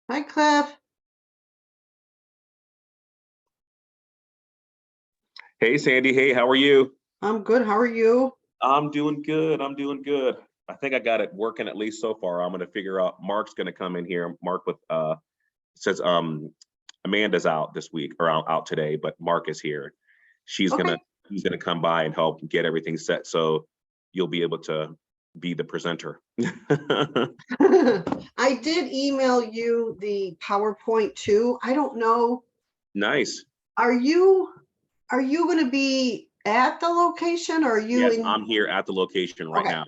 Hi, Cliff. Hey Sandy, hey, how are you? I'm good. How are you? I'm doing good. I'm doing good. I think I got it working at least so far. I'm gonna figure out Mark's gonna come in here. Mark with says Amanda's out this week or out today, but Mark is here. She's Okay. gonna he's gonna come by and help get everything set so you'll be able to be the presenter. I did email you the PowerPoint too. I don't know. Nice. Are you going to be at the location or are you Yes, in? I'm here at the location right Okay. now.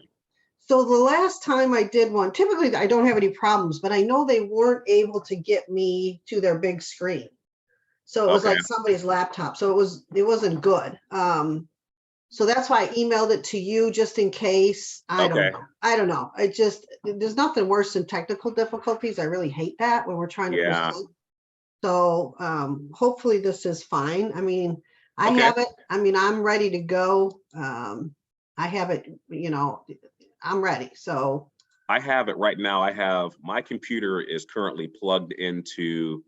So the last time I did one, typically I don't have any problems, but I know they weren't able to get me to their big screen. So it was Okay. like somebody's laptop. So it wasn't good. So that's why I emailed it to you just in case. I don't Okay. know. I don't know. There's nothing worse than technical difficulties. I really hate that when we're trying to Yeah. present. So hopefully this is fine. I mean, I Okay. have it. I mean, I'm ready to go. I have it, I'm ready. So I have it right now. I have my computer is currently plugged into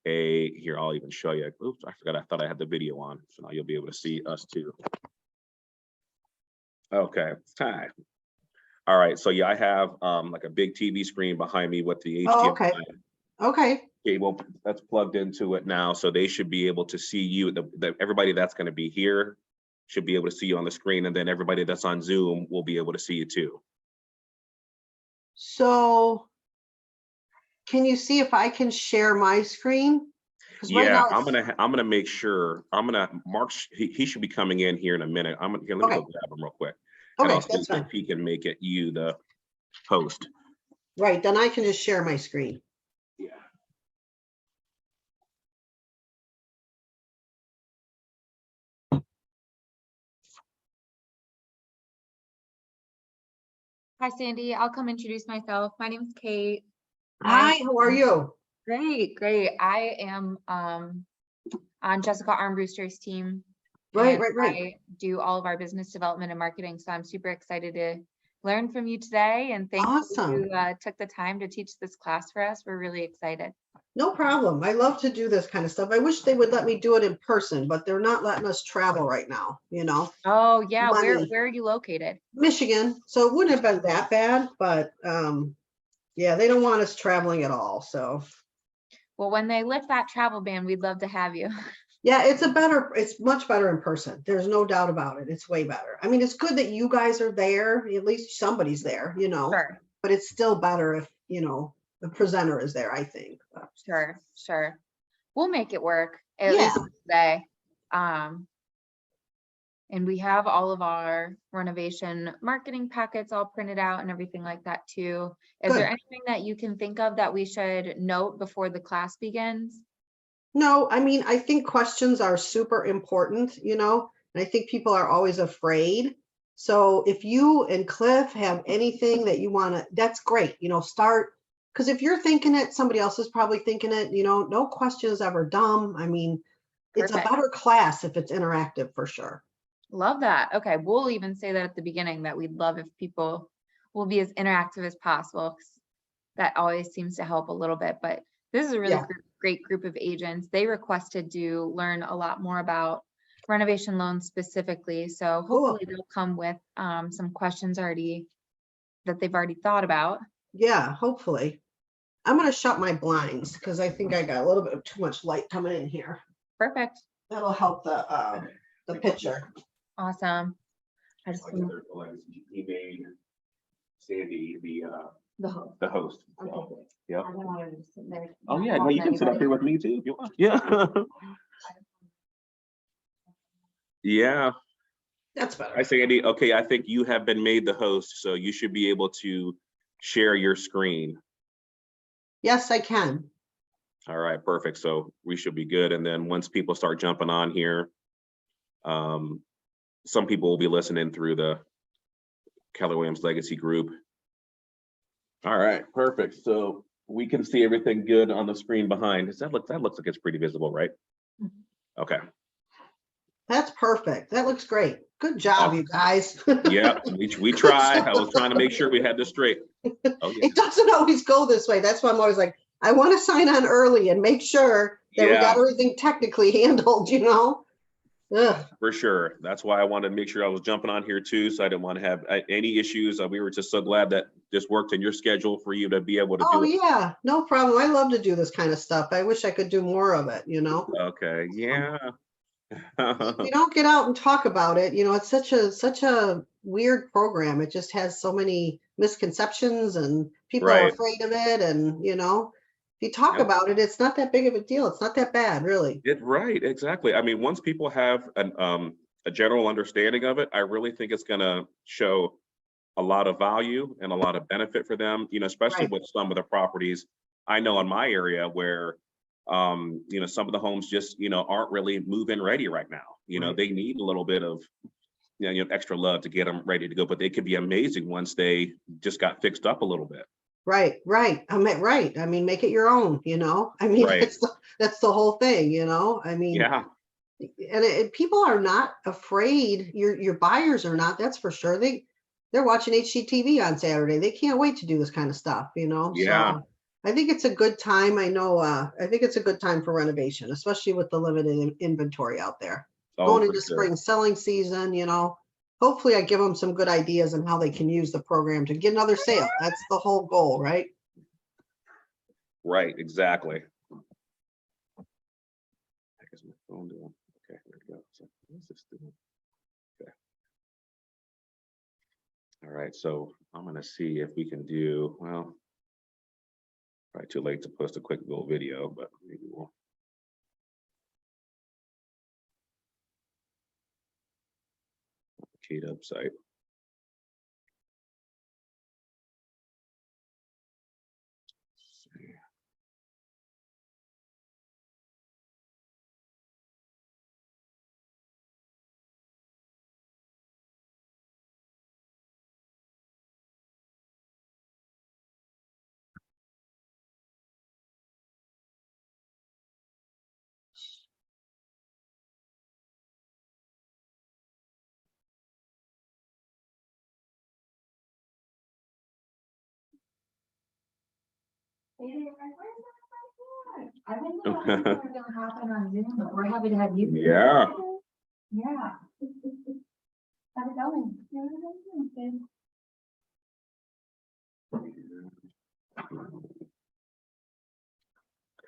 here, I'll even show you. Oops, I forgot. I thought I had the video on. So now you'll be able to see us too. Okay. Hi. All right. So yeah, I have like a big TV screen behind me with the oh, HDMI okay. cable that's plugged into it now. So they should be able to see you. Everybody that's going to be here should be able to see you on the screen, and then everybody that's on Zoom will be able to see you too. So can you see if I can share my screen? Because right Yeah, now I'm gonna make sure. Mark. He should be coming in here in a minute. Here. Let me go okay. grab him real quick, and I'll Okay, see that's if fine. he can make it you the host. Right, then I can just share my screen. Yeah. Hi, Sandy. I'll come introduce myself. My name is Kate. Hi, how are you? Great. I am on Jessica Armbruster's team. Right. I do all of our business development and marketing. So I'm super excited to learn from you today. And thanks Awesome. you took the time to teach this class for us. We're really excited. No problem. I love to do this kind of stuff. I wish they would let me do it in person, but they're not letting us travel right now, Oh yeah, Money. where are you located? Michigan. So it wouldn't have been that bad, but yeah, they don't want us traveling at all. So Well, when they lift that travel ban, we'd love to have you. yeah, it's much better in person. There's no doubt about it. It's way better. I mean, it's good that you guys are there. At least somebody's there, Sure. but it's still better if, the presenter is there, I think. Sure. We'll make it work at Yeah. least today. And we have all of our renovation marketing packets all printed out and everything like that too. Is there anything that you can think of that we should note before the class begins? No, I mean, I think questions are super important, and I think people are always afraid. So if you and Cliff have anything that you want to, that's great, start, because if you're thinking it, somebody else is probably thinking it, no question is ever dumb. I mean, it's a Perfect. better class if it's interactive for sure. Love that. Okay, we'll even say that at the beginning that we'd love if people will be as interactive as possible. That always seems to help a little bit, but this is a really great group of agents. They requested to learn a lot more about renovation loans specifically. So hopefully they'll come with some questions that they've already thought about. Yeah, hopefully. I'm going to shut my blinds because I think I got a little bit of too much light coming in here. Perfect. That'll help the picture. Awesome. I just He made Sandy the host. Okay. So, yeah. I don't want to just sit there. Oh yeah, no, you can sit up here with me too if you want. Yeah. Yeah. That's better. Hi Sandy. Okay, I think you have been made the host, so you should be able to share your screen. Yes, I can. All right, perfect. So we should be good. And then once people start jumping on here, some people will be listening through the Keller Williams Legacy group. All right, perfect. So we can see everything good on the screen behind. That looks like it's pretty visible, right? Okay. That's perfect. That looks great. Good job, you guys. Yeah, we tried. I was trying to make sure we had this straight. Oh, yeah. It doesn't always go this way. That's why I'm always like, I want to sign on early and make sure that we got Yeah. everything technically handled, you know? Ugh. For sure. That's why I wanted to make sure I was jumping on here too. So I didn't want to have any issues. We were just so glad that this worked in your schedule for you to be able to Oh, do it. yeah, no problem. I love to do this kind of stuff. I wish I could do more of it, you know? Okay. Yeah. We don't get out and talk about it. You know, it's such a weird program. It just has so many misconceptions and people are Right. afraid of it. And, you know, if you talk Yep. about it, it's not that big of a deal. It's not that bad, really. Right. Exactly. I mean, once people have a general understanding of it, I really think it's going to show a lot of value and a lot of benefit for them, you know, especially Right. with some of the properties I know in my area where, you know, some of the homes just, you know, aren't really move-in ready right now. You know, Right. they need a little bit of, you know, extra love to get them ready to go, but they could be amazing once they just got fixed up a little bit. Right, right. I mean, right. I mean, make it your own, you know? I mean, Right. that's the whole thing, you know? I mean, Yeah. and people are not afraid. Your buyers are not, that's for sure. They're watching HGTV on Saturday. They can't wait to do this kind of stuff, you know? Yeah. So I think it's a good time. I know, I think it's a good time for renovation, especially with the limited inventory out there. Oh, Going for into sure. spring selling season, you know, hopefully I give them some good ideas on how they can use the program to get another sale. That's the whole goal, right? Right. Exactly. Heck is my phone doing? Okay, here we go. So what is this doing? Okay. All right. So I'm gonna see if we can do, well, probably too late to post a quick little video, but maybe we'll. Keyed up site. I didn't know that was gonna happen on Zoom, but we're happy to have you. Yeah. Yeah. How's it going? Good.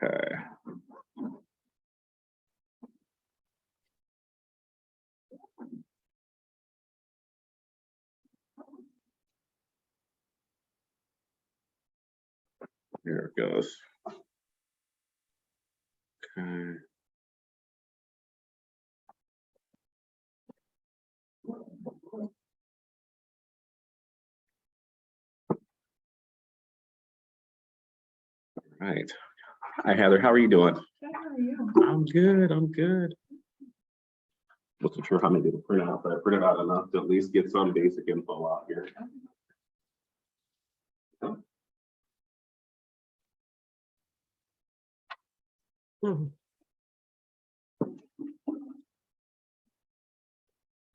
Okay. Here it goes. Okay. Right. Hi, Heather. How are you doing? How are you? I'm good. I'm good. Wasn't sure how many to print out, but I printed out enough to at least get some basic info out here. Mhm.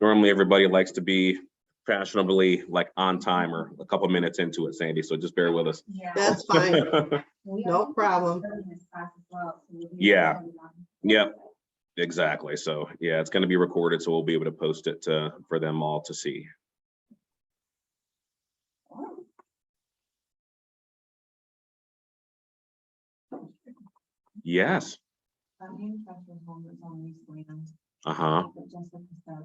Normally, everybody likes to be fashionably like on time or a couple minutes into it, Sandy. So just bear with us. Yeah. That's fine. No problem. Yeah. Yep. Exactly. So yeah, it's going to be recorded, so we'll be able to post it for them all to see. Yes. Manufactured home is on these lands. Uh-huh. But just like you said,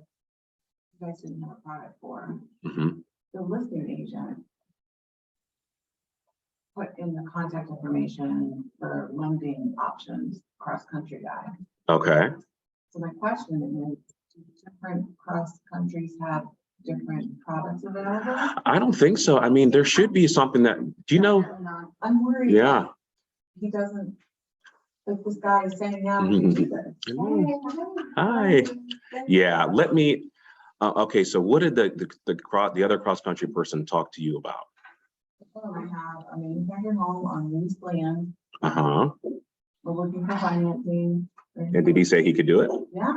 you guys didn't have a product for Hmm. the listing agent. Put in the contact information for lending options, cross-country guy. Okay. So my question is, do different cross countries have different products available? I don't think so. I mean, there should be something that, do you know? I'm worried. Yeah. He doesn't, like this guy is saying now. Hi. Yeah, let me, okay, so what did the other cross-country person talk to you about? I have a manufactured home on leased land. Uh-huh. We're looking for financing. And did he say he could do it? Yeah.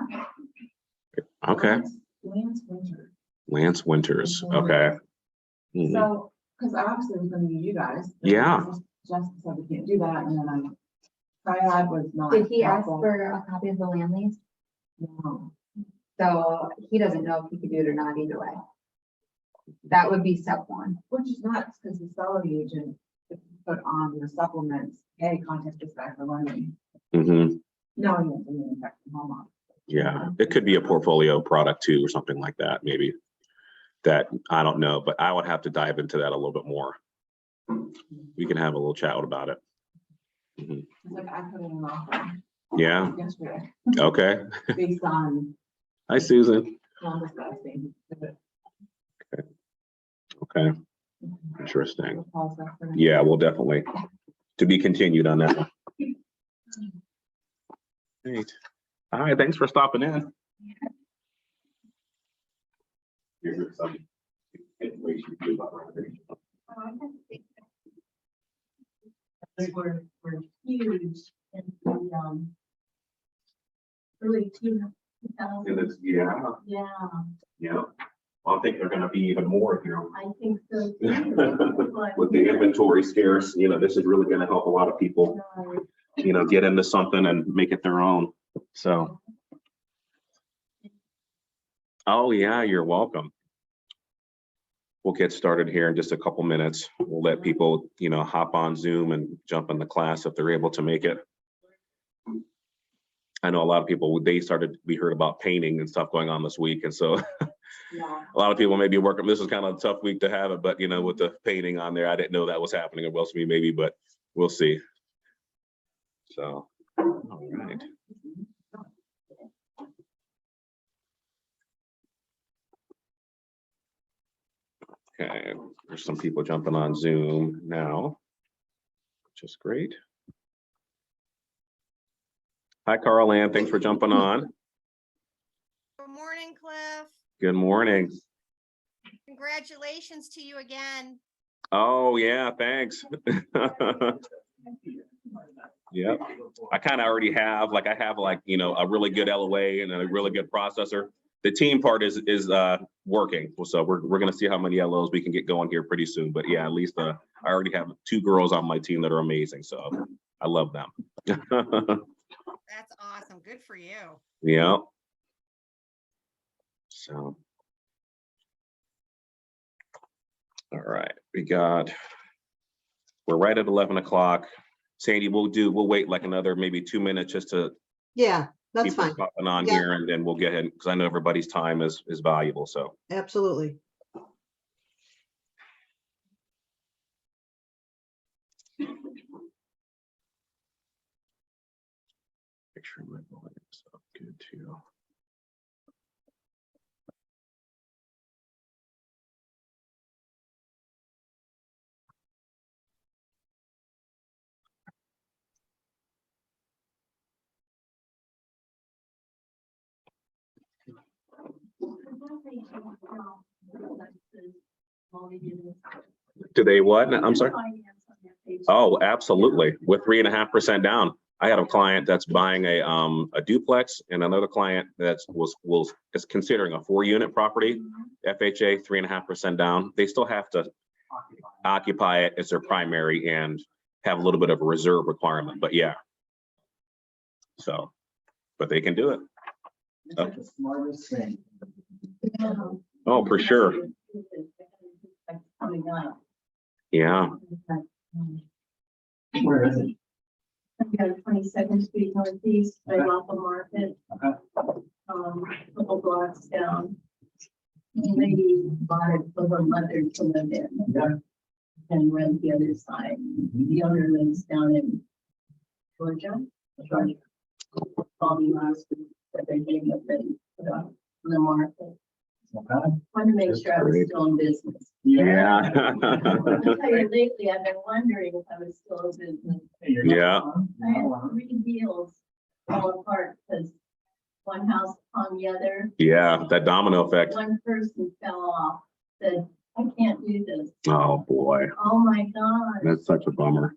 Okay. Lance Winter. Lance Winters, okay. Mhm. So, because obviously it was gonna be you guys. Yeah. Jessica said we can't do that, and then Triad was not. Did he ask helpful. for a copy of the land lease? No. So he doesn't know if he could do it or not either way. That would be step one. Which is nuts, because the selling agent could put on your supplements, hey, contact us back for lending. Mhm. Knowing that the impact from home office. Yeah, it could be a portfolio product too, or something like that, maybe. That, I don't know, but I would have to dive into that a little bit more. We can have a little chat about it. Mhm. It's like I put in an offer Yeah, yesterday okay. based on Hi, Susan. numbers that I've seen. Okay, interesting. We'll pause that for now. Yeah, we'll definitely, to be continued on that. Great. Hi, thanks for stopping in. Here's some information too about renovation. We're huge in the, early 2000s. And it's, yeah, Yeah, yeah. Well, I think they're gonna be even more here. I think so too. But, With the inventory scarce, this is really gonna help a lot of people, get into something and make it their own. So. Oh, yeah, you're welcome. We'll get started here in just a couple minutes. We'll let people, hop on Zoom and jump in the class if they're able to make it. I know a lot of people, we heard about painting and stuff going on this week. And so Yeah. a lot of people may be working. This is kind of a tough week to have it, but with the painting on there, I didn't know that was happening. It was me maybe, but we'll see. So, all right. Okay, there's some people jumping on Zoom now, which is great. Hi, Carl Ann, thanks for jumping on. Good morning, Cliff. Good morning. Congratulations to you again. Oh, yeah, thanks. Yeah, I kind of already have, I have a really good LOA and a really good processor. The team part is working, so we're gonna see how many LOs we can get going here pretty soon. But yeah, at least I already have 2 girls on my team that are amazing, so I love them. That's awesome. Good for you. Yeah. So. All right, we're right at 11 o'clock. Sandy, we'll wait another maybe 2 minutes just to Yeah, that's keep us fine. popping on Yeah. here, and then we'll get in because I know everybody's time is valuable. So. Absolutely. Make sure my volume is up good too. Do they what? I'm sorry. Oh, absolutely. With 3.5% down. I had a client that's buying a duplex and another client is considering a 4-unit property. FHA 3.5% down. They still have to occupy it as their primary and have a little bit of a reserve requirement, but yeah. So, but they can do it. It's like the smartest thing. Oh, for sure. Coming up. Yeah. Where is it? I've got 22nd Street Northeast, right off the market. Okay. A couple blocks down. Maybe bought it for her mother to live in. Yeah. And rent the other side. The owner lives down in Georgia. Georgia. Called me last week that they're getting it ready to put on the market. Okay. Wanted to make That's sure I was great. still in business. Yeah. I'll tell you lately, I've been wondering if I was still in business. Yeah. I had 3 deals fall apart because one house upon the other. Yeah, that domino effect. One person fell off, said, I can't do this. Oh, boy. Oh my God. That's such a bummer.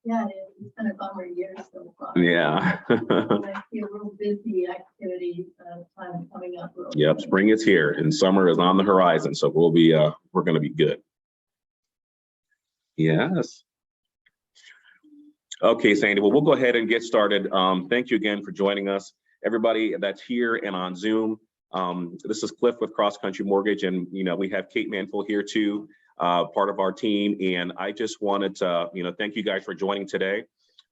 Yeah, it is. It's been a bummer year so far. Yeah. And I see a real busy activity time coming up. real Yep, quick. spring is here and summer is on the horizon, so we're gonna be good. Yes. Okay, Sandy, well, we'll go ahead and get started. Thank you again for joining us. Everybody that's here and on Zoom. This is Cliff with Cross Country Mortgage, and we have Kate Manfull here too, part of our team. And I just wanted to, thank you guys for joining today.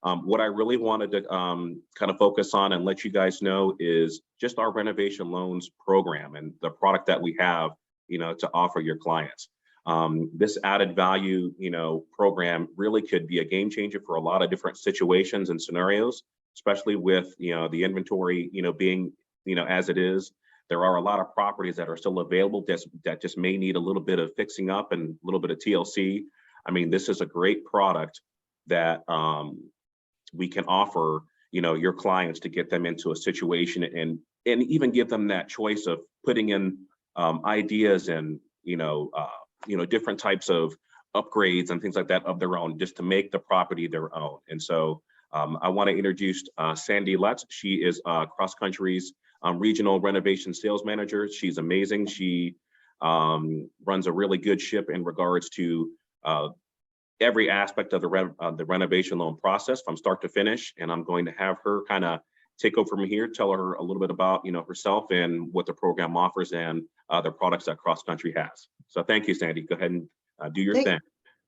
What I really wanted to kind of focus on and let you guys know is just our renovation loans program and the product that we have, to offer your clients. This added value, program really could be a game changer for a lot of different situations and scenarios, especially with, the inventory, being, as it is. There are a lot of properties that are still available that just may need a little bit of fixing up and a little bit of TLC. I mean, this is a great product that we can offer, your clients to get them into a situation and even give them that choice of putting in ideas and, different types of upgrades and things like that of their own, just to make the property their own. And so I want to introduce Sandy Lutz. She is Cross Country's regional renovation sales manager. She's amazing. She runs a really good ship in regards to every aspect of the renovation loan process from start to finish. And I'm going to have her kind of take over from here, tell her a little bit about herself and what the program offers and the products that Cross Country has. So thank you, Sandy. Go ahead and do your thing.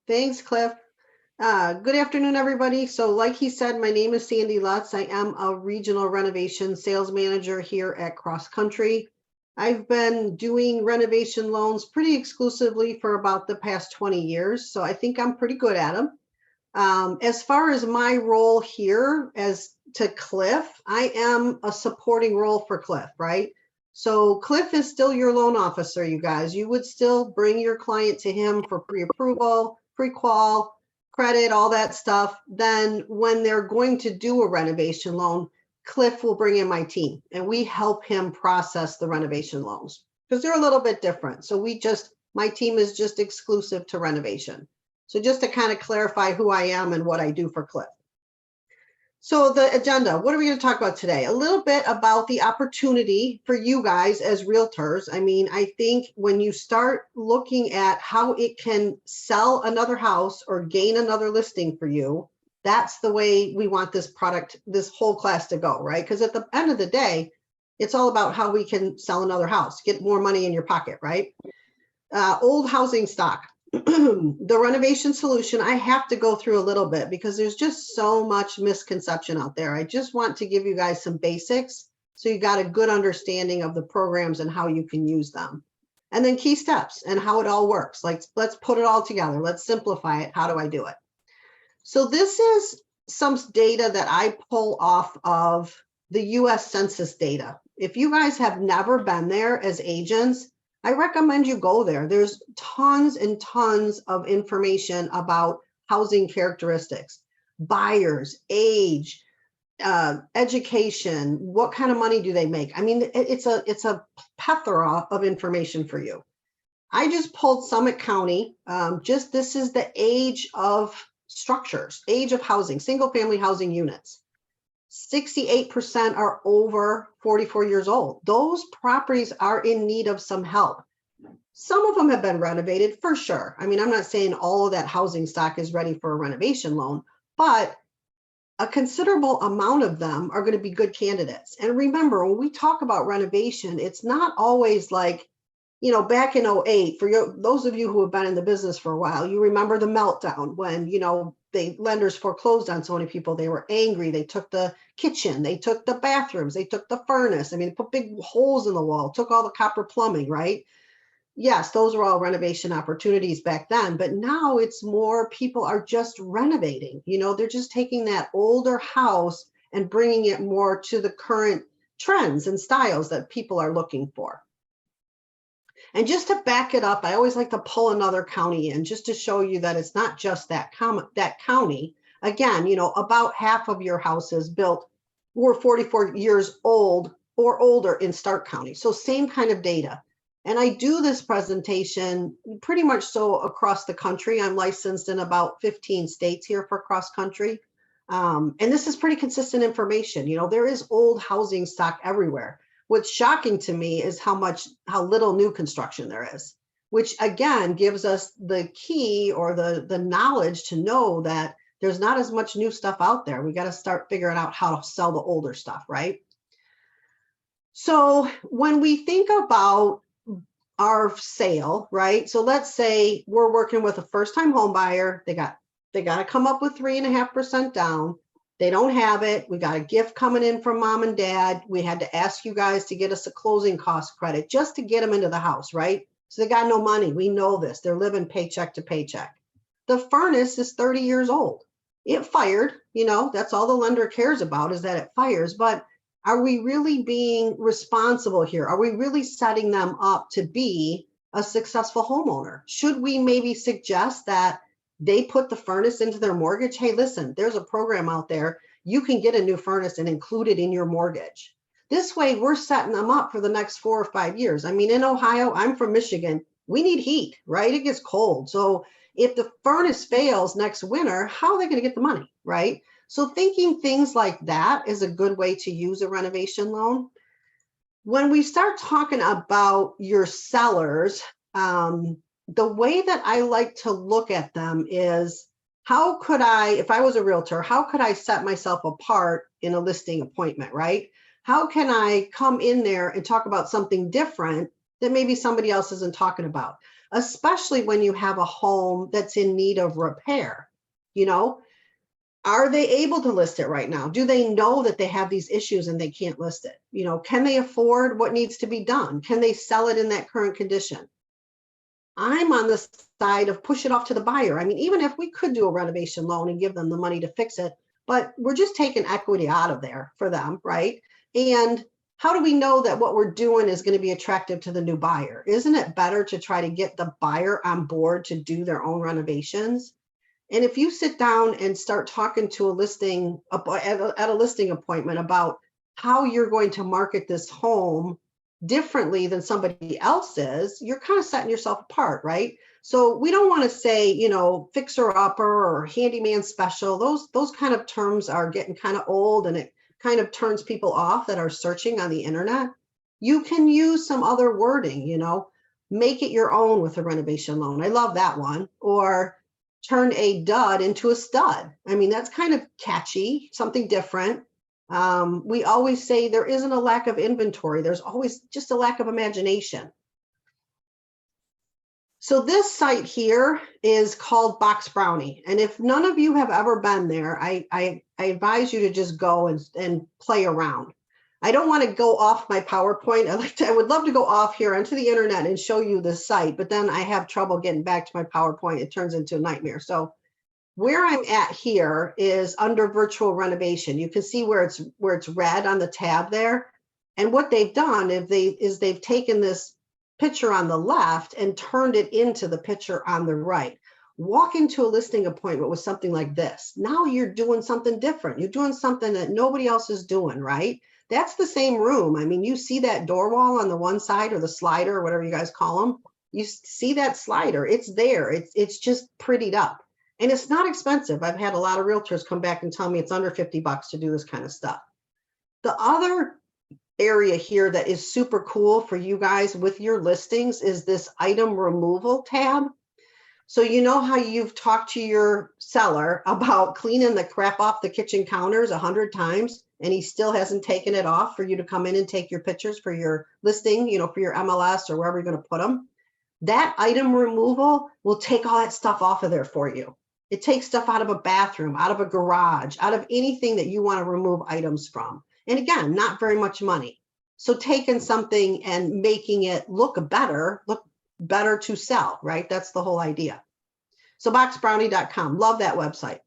Thanks, Cliff. Good afternoon, everybody. So like he said, my name is Sandy Lutz. I am a regional renovation sales manager here at Cross Country. I've been doing renovation loans pretty exclusively for about the past 20 years. So I think I'm pretty good at them. As far as my role here as to Cliff, I am a supporting role for Cliff, right? So Cliff is still your loan officer, you guys. You would still bring your client to him for pre-approval, pre-qual, credit, all that stuff. Then when they're going to do a renovation loan, Cliff will bring in my team and we help him process the renovation loans because they're a little bit different. So my team is just exclusive to renovation. So just to kind of clarify who I am and what I do for Cliff. So the agenda, what are we going to talk about today? A little bit about the opportunity for you guys as realtors. I mean, I think when you start looking at how it can sell another house or gain another listing for you, that's the way we want this product, this whole class to go, right? Because at the end of the day, it's all about how we can sell another house, get more money in your pocket, right? Old housing stock. The renovation solution, I have to go through a little bit because there's just so much misconception out there. I just want to give you guys some basics so you got a good understanding of the programs and how you can use them. And then key steps and how it all works. Like, let's put it all together. Let's simplify it. How do I do it? So this is some data that I pull off of the US Census data. If you guys have never been there as agents, I recommend you go there. There's tons and tons of information about housing characteristics, buyers, age, education, what kind of money do they make? I mean, it's a plethora of information for you. I just pulled Summit County. This is the age of structures, age of housing, single family housing units. 68% are over 44 years old. Those properties are in need of some help. Some of them have been renovated for sure. I mean, I'm not saying all of that housing stock is ready for a renovation loan, but a considerable amount of them are going to be good candidates. And remember, when we talk about renovation, it's not always like, back in 2008, for those of you who have been in the business for a while, you remember the meltdown when, the lenders foreclosed on so many people. They were angry. They took the kitchen, they took the bathrooms, they took the furnace. I mean, they put big holes in the wall, took all the copper plumbing, right? Yes, those were all renovation opportunities back then, but now it's more people are just renovating. They're just taking that older house and bringing it more to the current trends and styles that people are looking for. And just to back it up, I always like to pull another county in just to show you that it's not just that county. Again, about half of your houses built were 44 years old or older in Stark County. So same kind of data. And I do this presentation pretty much so across the country. I'm licensed in about 15 states here for Cross Country. And this is pretty consistent information. There is old housing stock everywhere. What's shocking to me is how little new construction there is, which again gives us the key or the knowledge to know that There's not as much new stuff out there. We got to start figuring out how to sell the older stuff, right? So when we think about our sale, right? So let's say we're working with a first-time home buyer. They got to come up with 3.5% down. They don't have it. We got a gift coming in from mom and dad. We had to ask you guys to get us a closing cost credit just to get them into the house, right? So they got no money. We know this. They're living paycheck to paycheck. The furnace is 30 years old. It fired, that's all the lender cares about is that it fires. But are we really being responsible here? Are we really setting them up to be a successful homeowner? Should we maybe suggest that they put the furnace into their mortgage? Hey, listen, there's a program out there. You can get a new furnace and include it in your mortgage. This way, we're setting them up for the next 4 or 5 years. I mean, in Ohio, I'm from Michigan. We need heat, right? It gets cold. So if the furnace fails next winter, how are they going to get the money, right? So thinking things like that is a good way to use a renovation loan. When we start talking about your sellers, the way that I like to look at them is, how could I, if I was a realtor, how could I set myself apart in a listing appointment, right? How can I come in there and talk about something different that maybe somebody else isn't talking about, especially when you have a home that's in need of repair? Are they able to list it right now? Do they know that they have these issues and they can't list it? Can they afford what needs to be done? Can they sell it in that current condition? I'm on the side of push it off to the buyer. I mean, even if we could do a renovation loan and give them the money to fix it, but we're just taking equity out of there for them, right? And how do we know that what we're doing is going to be attractive to the new buyer? Isn't it better to try to get the buyer on board to do their own renovations? And if you sit down and start talking to a listing at a listing appointment about how you're going to market this home differently than somebody else's, you're kind of setting yourself apart, right? So we don't want to say, fixer upper or handyman special. Those kind of terms are getting kind of old, and it kind of turns people off that are searching on the internet. You can use some other wording, make it your own with a renovation loan. I love that one. Or turn a dud into a stud. I mean, that's kind of catchy, something different. We always say there isn't a lack of inventory. There's always just a lack of imagination. So this site here is called Box Brownie. And if none of you have ever been there, I advise you to just go and play around. I don't want to go off my PowerPoint. I would love to go off here onto the internet and show you the site, but then I have trouble getting back to my PowerPoint. It turns into a nightmare. So where I'm at here is under virtual renovation. You can see where it's red on the tab there. And what they've done is they've taken this picture on the left and turned it into the picture on the right. Walk into a listing appointment with something like this. Now you're doing something different. You're doing something that nobody else is doing, right? That's the same room. I mean, you see that door wall on the one side, or the slider, or whatever you guys call them. You see that slider. It's there. It's just prettied up. And it's not expensive. I've had a lot of realtors come back and tell me it's under $50 to do this kind of stuff. The other area here that is super cool for you guys with your listings is this item removal tab. So you know how you've talked to your seller about cleaning the crap off the kitchen counters 100 times, and he still hasn't taken it off for you to come in and take your pictures for your listing, for your MLS or wherever you're going to put them. That item removal will take all that stuff off of there for you. It takes stuff out of a bathroom, out of a garage, out of anything that you want to remove items from. And again, not very much money. So taking something and making it look better to sell, right? That's the whole idea. So boxbrownie.com, love that website.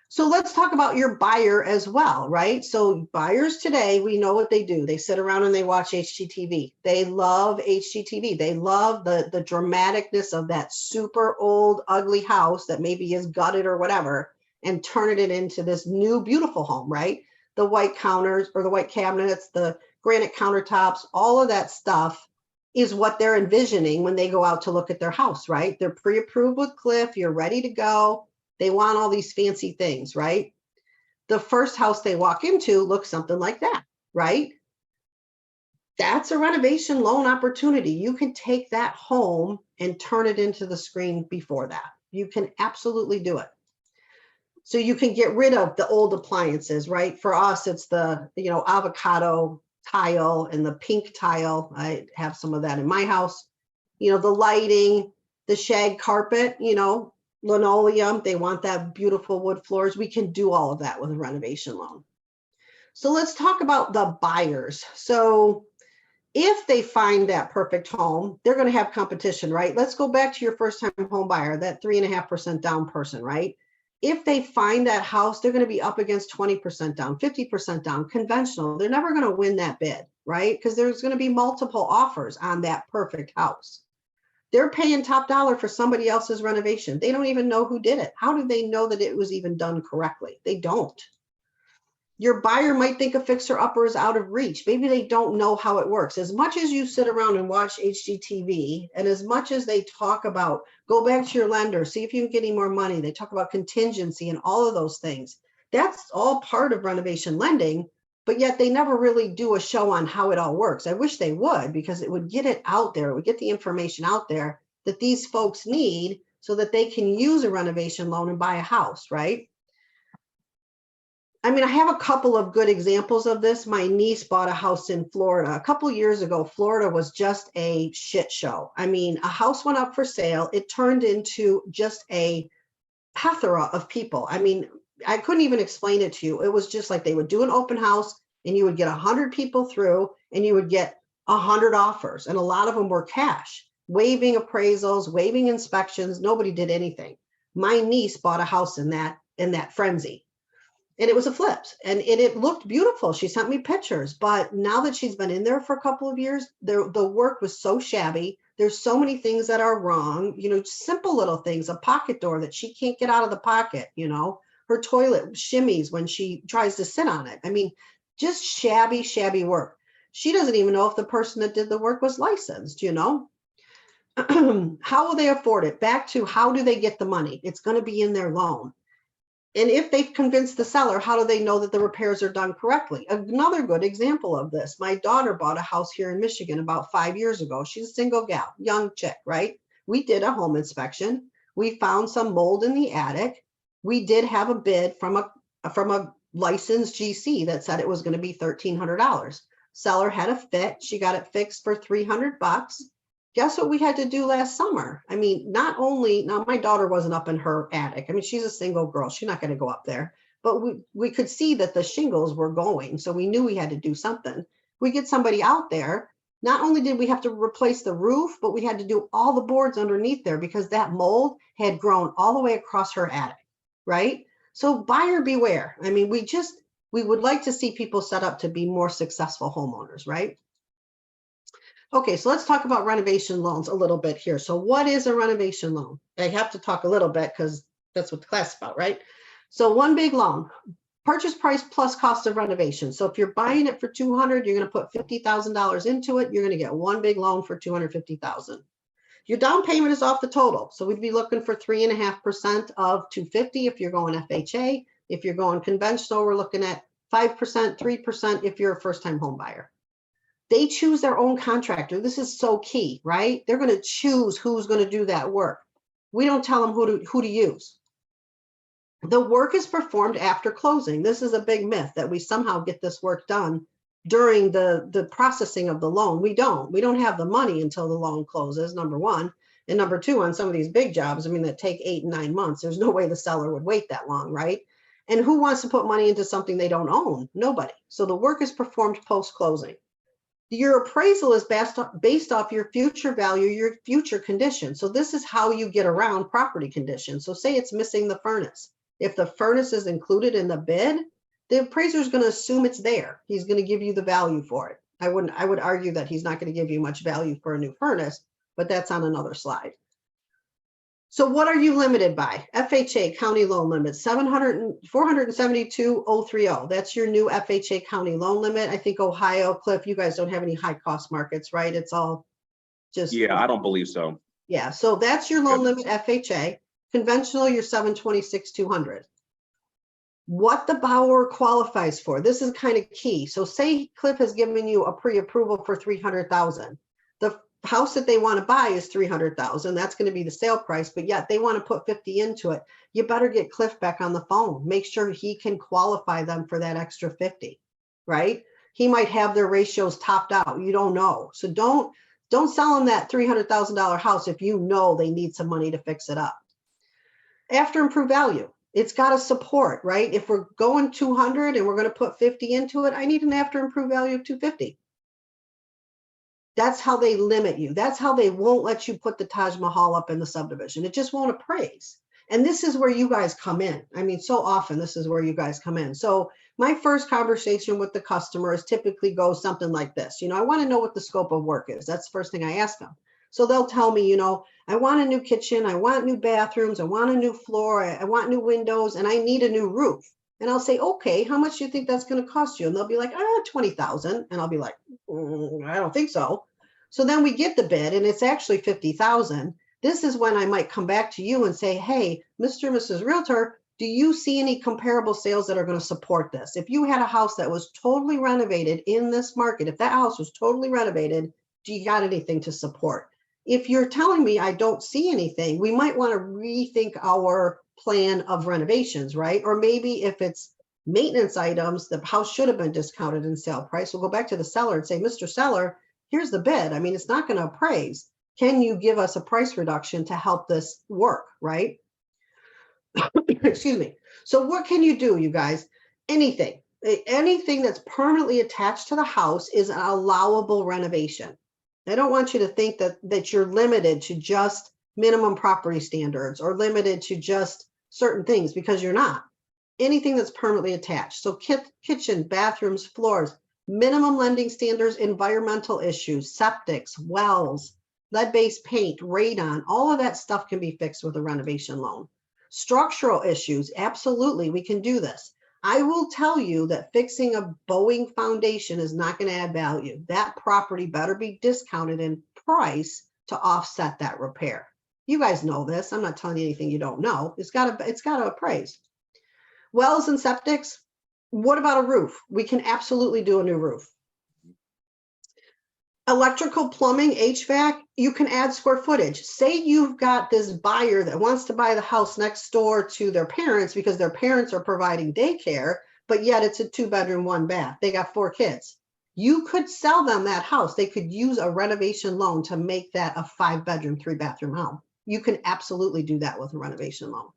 So let's talk about your buyer as well, right? So buyers today, we know what they do. They sit around and they watch HGTV. They love HGTV. They love the dramaticness of that super old, ugly house that maybe is gutted or whatever, and turn it into this new, beautiful home, right? The white counters or the white cabinets, the granite countertops, all of that stuff is what they're envisioning when they go out to look at their house, right? They're pre-approved with Cliff. You're ready to go. They want all these fancy things, right? The first house they walk into looks something like that, right? That's a renovation loan opportunity. You can take that home and turn it into the screen before that. You can absolutely do it. So you can get rid of the old appliances, right? For us, it's the, avocado tile and the pink tile. I have some of that in my house. The lighting, the shag carpet, linoleum, they want that beautiful wood floors. We can do all of that with a renovation loan. So let's talk about the buyers. So if they find that perfect home, they're going to have competition, right? Let's go back to your first time home buyer, that 3.5% down person, right? If they find that house, they're going to be up against 20% down, 50% down, conventional. They're never going to win that bid, right? Because there's going to be multiple offers on that perfect house. They're paying top dollar for somebody else's renovation. They don't even know who did it. How do they know that it was even done correctly? They don't. Your buyer might think a fixer upper is out of reach. Maybe they don't know how it works. As much as you sit around and watch HGTV, and as much as they talk about, go back to your lender, see if you can get any more money. They talk about contingency and all of those things. That's all part of renovation lending, but yet they never really do a show on how it all works. I wish they would, because it would get it out there. It would get the information out there that these folks need so that they can use a renovation loan and buy a house, right? I mean, I have a couple of good examples of this. My niece bought a house in Florida. A couple of years ago, Florida was just a shit show. I mean, a house went up for sale. It turned into just a plethora of people. I mean, I couldn't even explain it to you. It was just like they would do an open house and you would get 100 people through and you would get 100 offers. And a lot of them were cash, waiving appraisals, waiving inspections. Nobody did anything. My niece bought a house in that frenzy. And it was a flips and it looked beautiful. She sent me pictures, but now that she's been in there for a couple of years, the work was so shabby. There's so many things that are wrong, simple little things, a pocket door that she can't get out of the pocket, her toilet shimmies when she tries to sit on it. I mean, just shabby, shabby work. She doesn't even know if the person that did the work was licensed, How will they afford it? Back to how do they get the money? It's going to be in their loan. And if they've convinced the seller, how do they know that the repairs are done correctly? Another good example of this, my daughter bought a house here in Michigan about 5 years ago. She's a single gal, young chick, right? We did a home inspection. We found some mold in the attic. We did have a bid from a licensed GC that said it was going to be $1,300. Seller had a fit. She got it fixed for $300. Guess what we had to do last summer? I mean, now my daughter wasn't up in her attic. I mean, she's a single girl. She's not going to go up there, but we could see that the shingles were going. So we knew we had to do something. We get somebody out there. Not only did we have to replace the roof, but we had to do all the boards underneath there because that mold had grown all the way across her attic, right? So buyer beware. I mean, we would like to see people set up to be more successful homeowners, right? Okay, so let's talk about renovation loans a little bit here. So what is a renovation loan? I have to talk a little bit because that's what the class is about, right? So one big loan, purchase price plus cost of renovation. So if you're buying it for $200, you're going to put $50,000 into it. You're going to get one big loan for $250,000. Your down payment is off the total. So we'd be looking for 3.5% of $250 if you're going FHA. If you're going conventional, we're looking at 5%, 3% if you're a first-time home buyer. They choose their own contractor. This is so key, right? They're going to choose who's going to do that work. We don't tell them who to use. The work is performed after closing. This is a big myth that we somehow get this work done during the processing of the loan. We don't have the money until the loan closes, number one. And number two, on some of these big jobs, I mean, that take 8 and 9 months, there's no way the seller would wait that long, right? And who wants to put money into something they don't own? Nobody. So the work is performed post-closing. Your appraisal is based off your future value, your future condition. So this is how you get around property conditions. So say it's missing the furnace. If the furnace is included in the bid, the appraiser is going to assume it's there. He's going to give you the value for it. I would argue that he's not going to give you much value for a new furnace, but that's on another slide. So what are you limited by? FHA county loan limit, 472,030. That's your new FHA county loan limit. I think Ohio, Cliff, you guys don't have any high cost markets, right? It's all just. Yeah, I don't believe so. Yeah, so that's your loan limit, FHA. Conventional, you're 726,200. What the borrower qualifies for, this is kind of key. So say Cliff has given you a pre-approval for 300,000. The house that they want to buy is 300,000. That's going to be the sale price, but yet they want to put 50 into it. You better get Cliff back on the phone. Make sure he can qualify them for that extra 50, right? He might have their ratios topped out. You don't know. So don't sell them that $300,000 house if you know they need some money to fix it up. After improved value, it's got to support, right? If we're going 200 and we're going to put 50 into it, I need an after improved value of 250. That's how they limit you. That's how they won't let you put the Taj Mahal up in the subdivision. It just won't appraise. And this is where you guys come in. I mean, so often this is where you guys come in. So my first conversation with the customers typically goes something like this. I want to know what the scope of work is. That's the first thing I ask them. So they'll tell me, I want a new kitchen. I want new bathrooms. I want a new floor. I want new windows, and I need a new roof. And I'll say, okay, how much do you think that's going to cost you? And they'll be like, 20,000. And I'll be like, I don't think so. So then we get the bid and it's actually 50,000. This is when I might come back to you and say, hey, Mr. and Mrs. Realtor, do you see any comparable sales that are going to support this? If you had a house that was totally renovated in this market, if that house was totally renovated, do you got anything to support? If you're telling me I don't see anything, we might want to rethink our plan of renovations, right? Or maybe if it's maintenance items, the house should have been discounted in sale price. We'll go back to the seller and say, Mr. Seller, here's the bid. I mean, it's not going to appraise. Can you give us a price reduction to help this work, right? Excuse me. So what can you do, you guys? Anything that's permanently attached to the house is an allowable renovation. I don't want you to think that you're limited to just minimum property standards or limited to just certain things, because you're not. Anything that's permanently attached. So kitchen, bathrooms, floors, minimum lending standards, environmental issues, septics, wells, lead-based paint, radon, all of that stuff can be fixed with a renovation loan. Structural issues, absolutely, we can do this. I will tell you that fixing a Boeing foundation is not going to add value. That property better be discounted in price to offset that repair. You guys know this. I'm not telling you anything you don't know. It's got to appraise. Wells and septics, what about a roof? We can absolutely do a new roof. Electrical, plumbing, HVAC, you can add square footage. Say you've got this buyer that wants to buy the house next door to their parents because their parents are providing daycare, but yet it's a 2-bedroom, 1-bath. They got 4 kids. You could sell them that house. They could use a renovation loan to make that a 5-bedroom, 3-bathroom home. You can absolutely do that with a renovation loan.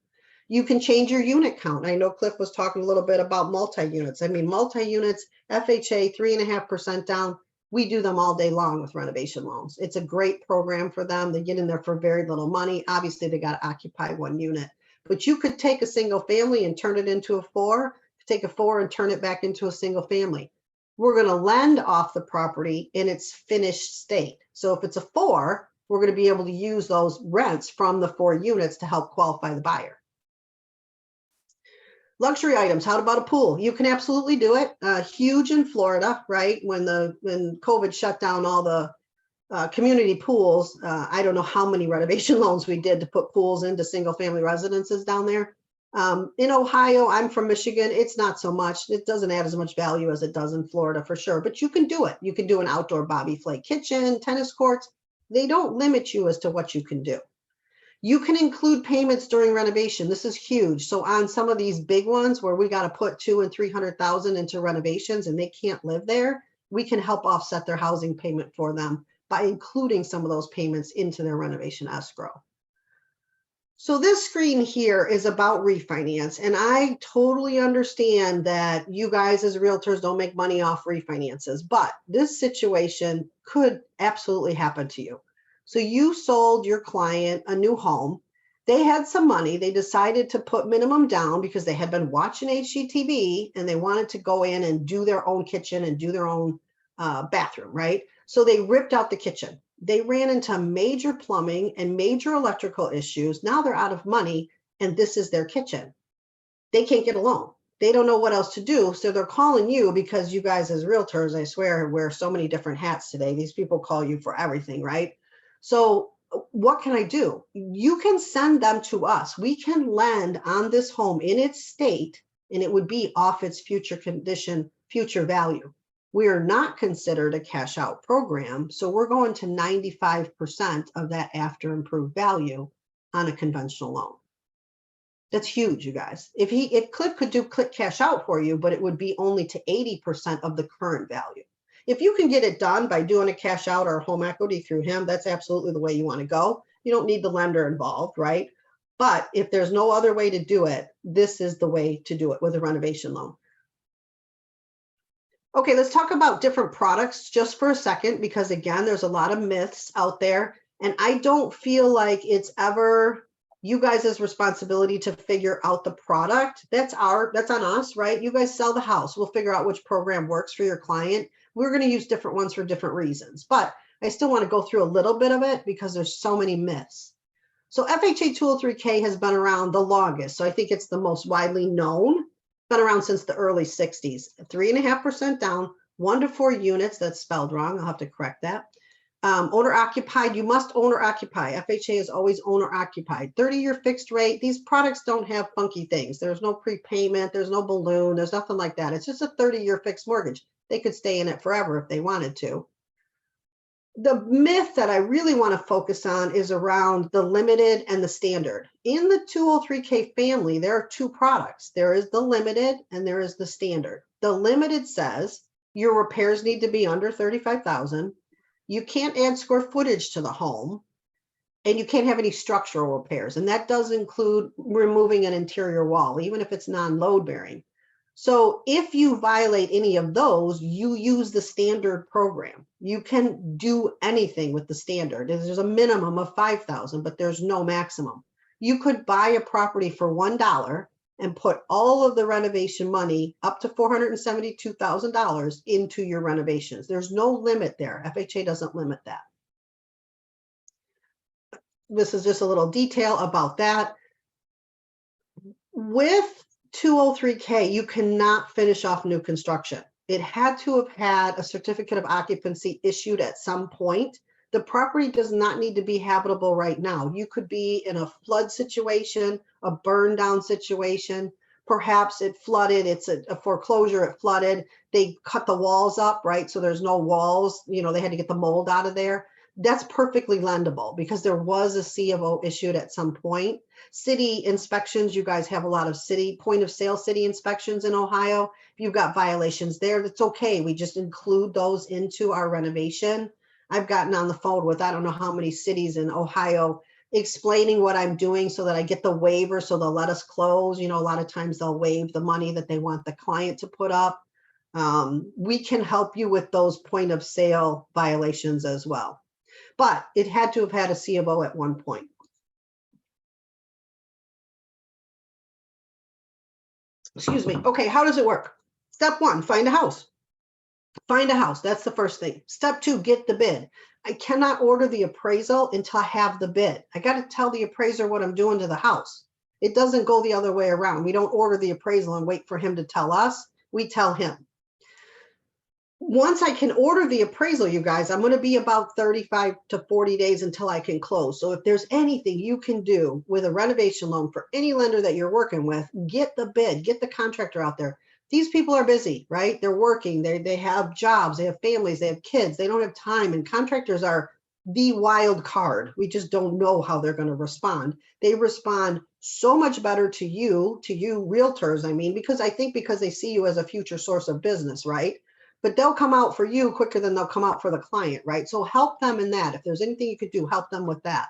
You can change your unit count. I know Cliff was talking a little bit about multi-units. I mean, multi-units, FHA, 3.5% down. We do them all day long with renovation loans. It's a great program for them. They get in there for very little money. Obviously, they got to occupy 1 unit. But you could take a single family and turn it into a 4, take a 4 and turn it back into a single family. We're going to lend off the property in its finished state. So if it's a 4, we're going to be able to use those rents from the 4 units to help qualify the buyer. Luxury items, how about a pool? You can absolutely do it. Huge in Florida, right? When COVID shut down all the community pools, I don't know how many renovation loans we did to put pools into single family residences down there. In Ohio, I'm from Michigan, it's not so much. It doesn't add as much value as it does in Florida for sure, but you can do it. You can do an outdoor Bobby Flay kitchen, tennis courts. They don't limit you as to what you can do. You can include payments during renovation. This is huge. So on some of these big ones where we got to put 200,000 and 300,000 into renovations and they can't live there, we can help offset their housing payment for them by including some of those payments into their renovation escrow. So this screen here is about refinance. And I totally understand that you guys as realtors don't make money off refinances, but this situation could absolutely happen to you. So you sold your client a new home. They had some money. They decided to put minimum down because they had been watching HGTV and they wanted to go in and do their own kitchen and do their own bathroom, right? So they ripped out the kitchen. They ran into major plumbing and major electrical issues. Now they're out of money and this is their kitchen. They can't get a loan. They don't know what else to do. So they're calling you because you guys as realtors, I swear, wear so many different hats today. These people call you for everything, right? So what can I do? You can send them to us. We can lend on this home in its state, and it would be off its future condition, future value. We are not considered a cash out program. So we're going to 95% of that after improved value on a conventional loan. That's huge, you guys. If Cliff could do click cash out for you, but it would be only to 80% of the current value. If you can get it done by doing a cash out or home equity through him, that's absolutely the way you want to go. You don't need the lender involved, right? But if there's no other way to do it, this is the way to do it with a renovation loan. Okay, let's talk about different products just for a second, because again, there's a lot of myths out there, and I don't feel like it's ever you guys' responsibility to figure out the product. That's on us, right? You guys sell the house. We'll figure out which program works for your client. We're going to use different ones for different reasons, but I still want to go through a little bit of it because there's so many myths. So FHA 203K has been around the longest. So I think it's the most widely known. Been around since the early 60s. 3.5% down, 1 to 4 units. That's spelled wrong. I'll have to correct that. Owner occupied, you must owner occupy. FHA is always owner occupied. 30-year fixed rate. These products don't have funky things. There's no prepayment. There's no balloon. There's nothing like that. It's just a 30-year fixed mortgage. They could stay in it forever if they wanted to. The myth that I really want to focus on is around the limited and the standard. In the 203K family, there are 2 products. There is the limited and there is the standard. The limited says your repairs need to be under $35,000. You can't add square footage to the home, and you can't have any structural repairs. And that does include removing an interior wall, even if it's non-load bearing. So if you violate any of those, you use the standard program. You can do anything with the standard. There's a minimum of $5,000, but there's no maximum. You could buy a property for $1 and put all of the renovation money up to $472,000 into your renovations. There's no limit there. FHA doesn't limit that. This is just a little detail about that. With 203K, you cannot finish off new construction. It had to have had a certificate of occupancy issued at some point. The property does not need to be habitable right now. You could be in a flood situation, a burn down situation. Perhaps it flooded, it's a foreclosure, it flooded. They cut the walls up, right? So there's no walls, you know, they had to get the mold out of there. That's perfectly lendable because there was a C of O issued at some point. City inspections, you guys have a lot of city point of sale city inspections in Ohio. If you've got violations there, that's okay. We just include those into our renovation. I've gotten on the phone with I don't know how many cities in Ohio explaining what I'm doing so that I get the waiver so they'll let us close. You know, a lot of times they'll waive the money that they want the client to put up. We can help you with those point of sale violations as well. But it had to have had a C of O at one point. Excuse me. Okay, how does it work? Step 1, find a house. Find a house. That's the first thing. Step 2, get the bid. I cannot order the appraisal until I have the bid. I got to tell the appraiser what I'm doing to the house. It doesn't go the other way around. We don't order the appraisal and wait for him to tell us. We tell him. Once I can order the appraisal, you guys, I'm going to be about 35 to 40 days until I can close. So if there's anything you can do with a renovation loan for any lender that you're working with, get the bid, get the contractor out there. These people are busy, right? They're working, they have jobs, they have families, they have kids, they don't have time. And contractors are the wild card. We just don't know how they're going to respond. They respond so much better to you realtors, I mean, because they see you as a future source of business, right? But they'll come out for you quicker than they'll come out for the client, right? So help them in that. If there's anything you could do, help them with that.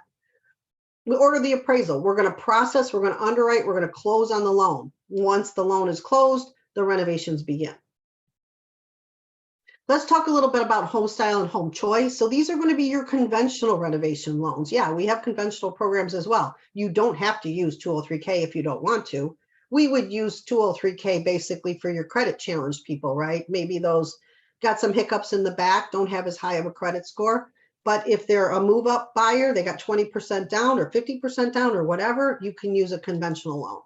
We order the appraisal. We're going to process, we're going to underwrite, we're going to close on the loan. Once the loan is closed, the renovations begin. Let's talk a little bit about home style and home choice. So these are going to be your conventional renovation loans. Yeah, we have conventional programs as well. You don't have to use 203K if you don't want to. We would use 203K basically for your credit challenged people, right? Maybe those got some hiccups in the back, don't have as high of a credit score. But if they're a move up buyer, they got 20% down or 50% down or whatever, you can use a conventional loan.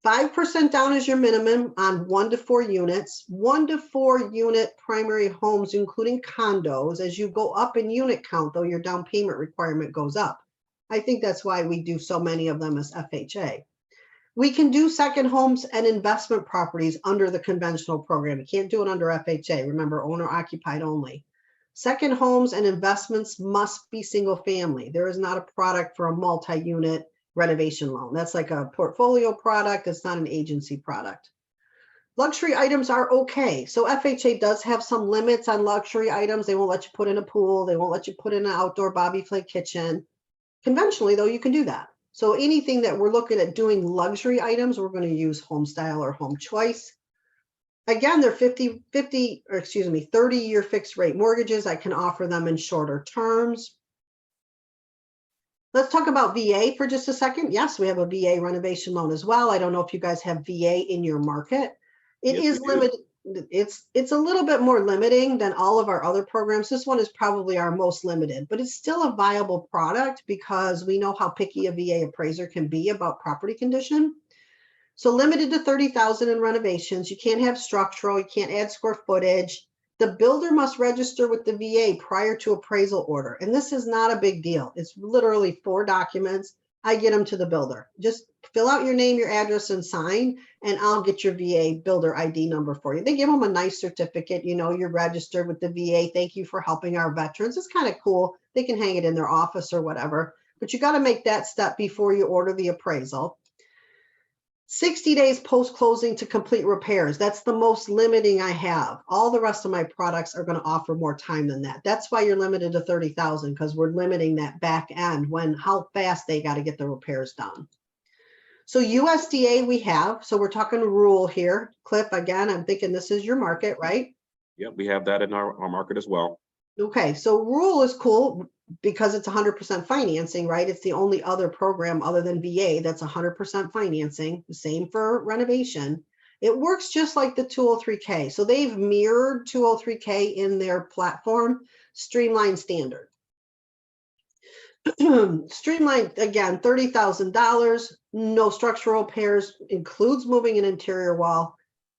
5% down is your minimum on 1 to 4 units, 1 to 4 unit primary homes, including condos. As you go up in unit count, though, your down payment requirement goes up. I think that's why we do so many of them as FHA. We can do second homes and investment properties under the conventional program. You can't do it under FHA. Remember, owner occupied only. Second homes and investments must be single family. There is not a product for a multi-unit renovation loan. That's like a portfolio product. It's not an agency product. Luxury items are okay. So FHA does have some limits on luxury items. They won't let you put in a pool. They won't let you put in an outdoor Bobby Flay kitchen. Conventionally, though, you can do that. So anything that we're looking at doing luxury items, we're going to use home style or home choice. Again, they're 30-year fixed rate mortgages. I can offer them in shorter terms. Let's talk about VA for just a second. Yes, we have a VA renovation loan as well. I don't know if you guys have VA in your market. It Yes, is we do. limited. It's a little bit more limiting than all of our other programs. This one is probably our most limited, but it's still a viable product because we know how picky a VA appraiser can be about property condition. So limited to 30,000 in renovations. You can't have structural, you can't add square footage. The builder must register with the VA prior to appraisal order. And this is not a big deal. It's literally 4 documents. I get them to the builder. Just fill out your name, your address, and sign, and I'll get your VA builder ID number for you. They give them a nice certificate. You know, you're registered with the VA. Thank you for helping our veterans. It's kind of cool. They can hang it in their office or whatever, but you got to make that step before you order the appraisal. 60 days post-closing to complete repairs. That's the most limiting I have. All the rest of my products are going to offer more time than that. That's why you're limited to 30,000, because we're limiting that back end when how fast they got to get the repairs done. So USDA we have, so we're talking rural here. Cliff, again, I'm thinking this is your market, right? Yep, we have that in our market as well. Okay, so rural is cool because it's 100% financing, right? It's the only other program other than VA that's 100% financing, the same for renovation. It works just like the 203K. So they've mirrored 203K in their platform, streamlined standard. Streamlined, again, $30,000, no structural repairs, includes moving an interior wall,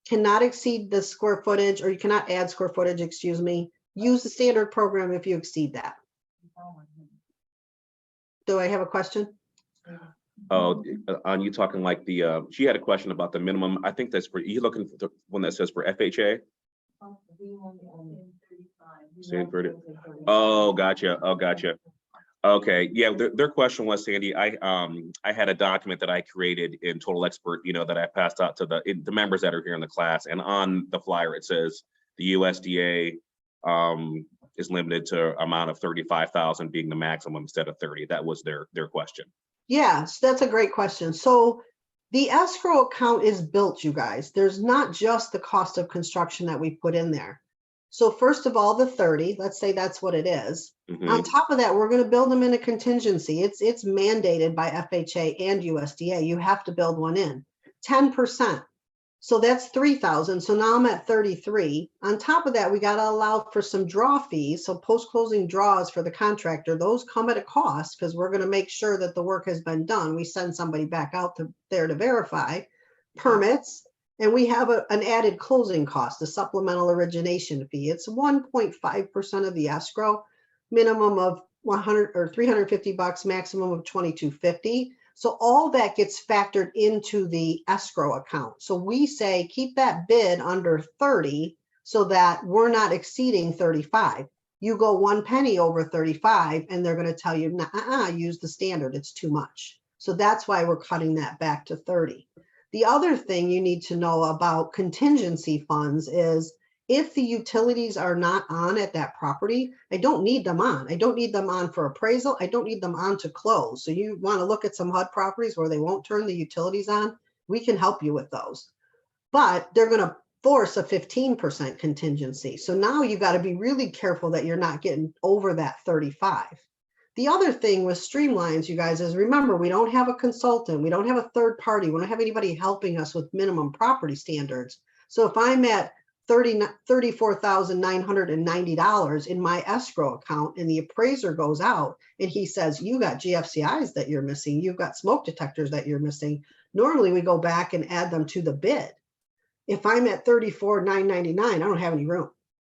cannot exceed the square footage, or you cannot add square footage, excuse me. Use the standard program if you exceed that. Do I have a question? Oh, on you talking like the, she had a question about the minimum. I think that's for, you looking for the one that says for FHA? Same 30. Oh, gotcha. Oh, gotcha. Okay, yeah, their question was, Sandy, I had a document that I created in Total Expert, you know, that I passed out to the members that are here in the class, and on the flyer it says the USDA is limited to amount of 35,000 being the maximum instead of 30. That was their question. Yes, that's a great question. So the escrow account is built, you guys. There's not just the cost of construction that we put in there. So first of all, the 30, let's say that's what it is. Mhm. On top of that, we're going to build them in a contingency. It's mandated by FHA and USDA. You have to build one in 10%. So that's 3,000. So now I'm at 33. On top of that, we got to allow for some draw fees. So post-closing draws for the contractor, those come at a cost because we're going to make sure that the work has been done. We send somebody back out there to verify permits. And we have an added closing cost, a supplemental origination fee. It's 1.5% of the escrow, minimum of 100 or $350, maximum of $2,250. So all that gets factored into the escrow account. So we say keep that bid under 30 so that we're not exceeding 35. You go 1 penny over 35 and they're going to tell you, nah, use the standard, it's too much. So that's why we're cutting that back to 30. The other thing you need to know about contingency funds is if the utilities are not on at that property, I don't need them on. I don't need them on for appraisal. I don't need them on to close. So you want to look at some HUD properties where they won't turn the utilities on, we can help you with those. But they're going to force a 15% contingency. So now you got to be really careful that you're not getting over that 35. The other thing with streamlines, you guys, is remember, we don't have a consultant. We don't have a third party. We don't have anybody helping us with minimum property standards. So if I'm at $34,990 in my escrow account and the appraiser goes out and he says, you got GFCIs that you're missing, you've got smoke detectors that you're missing, normally we go back and add them to the bid. If I'm at $34,999, I don't have any room.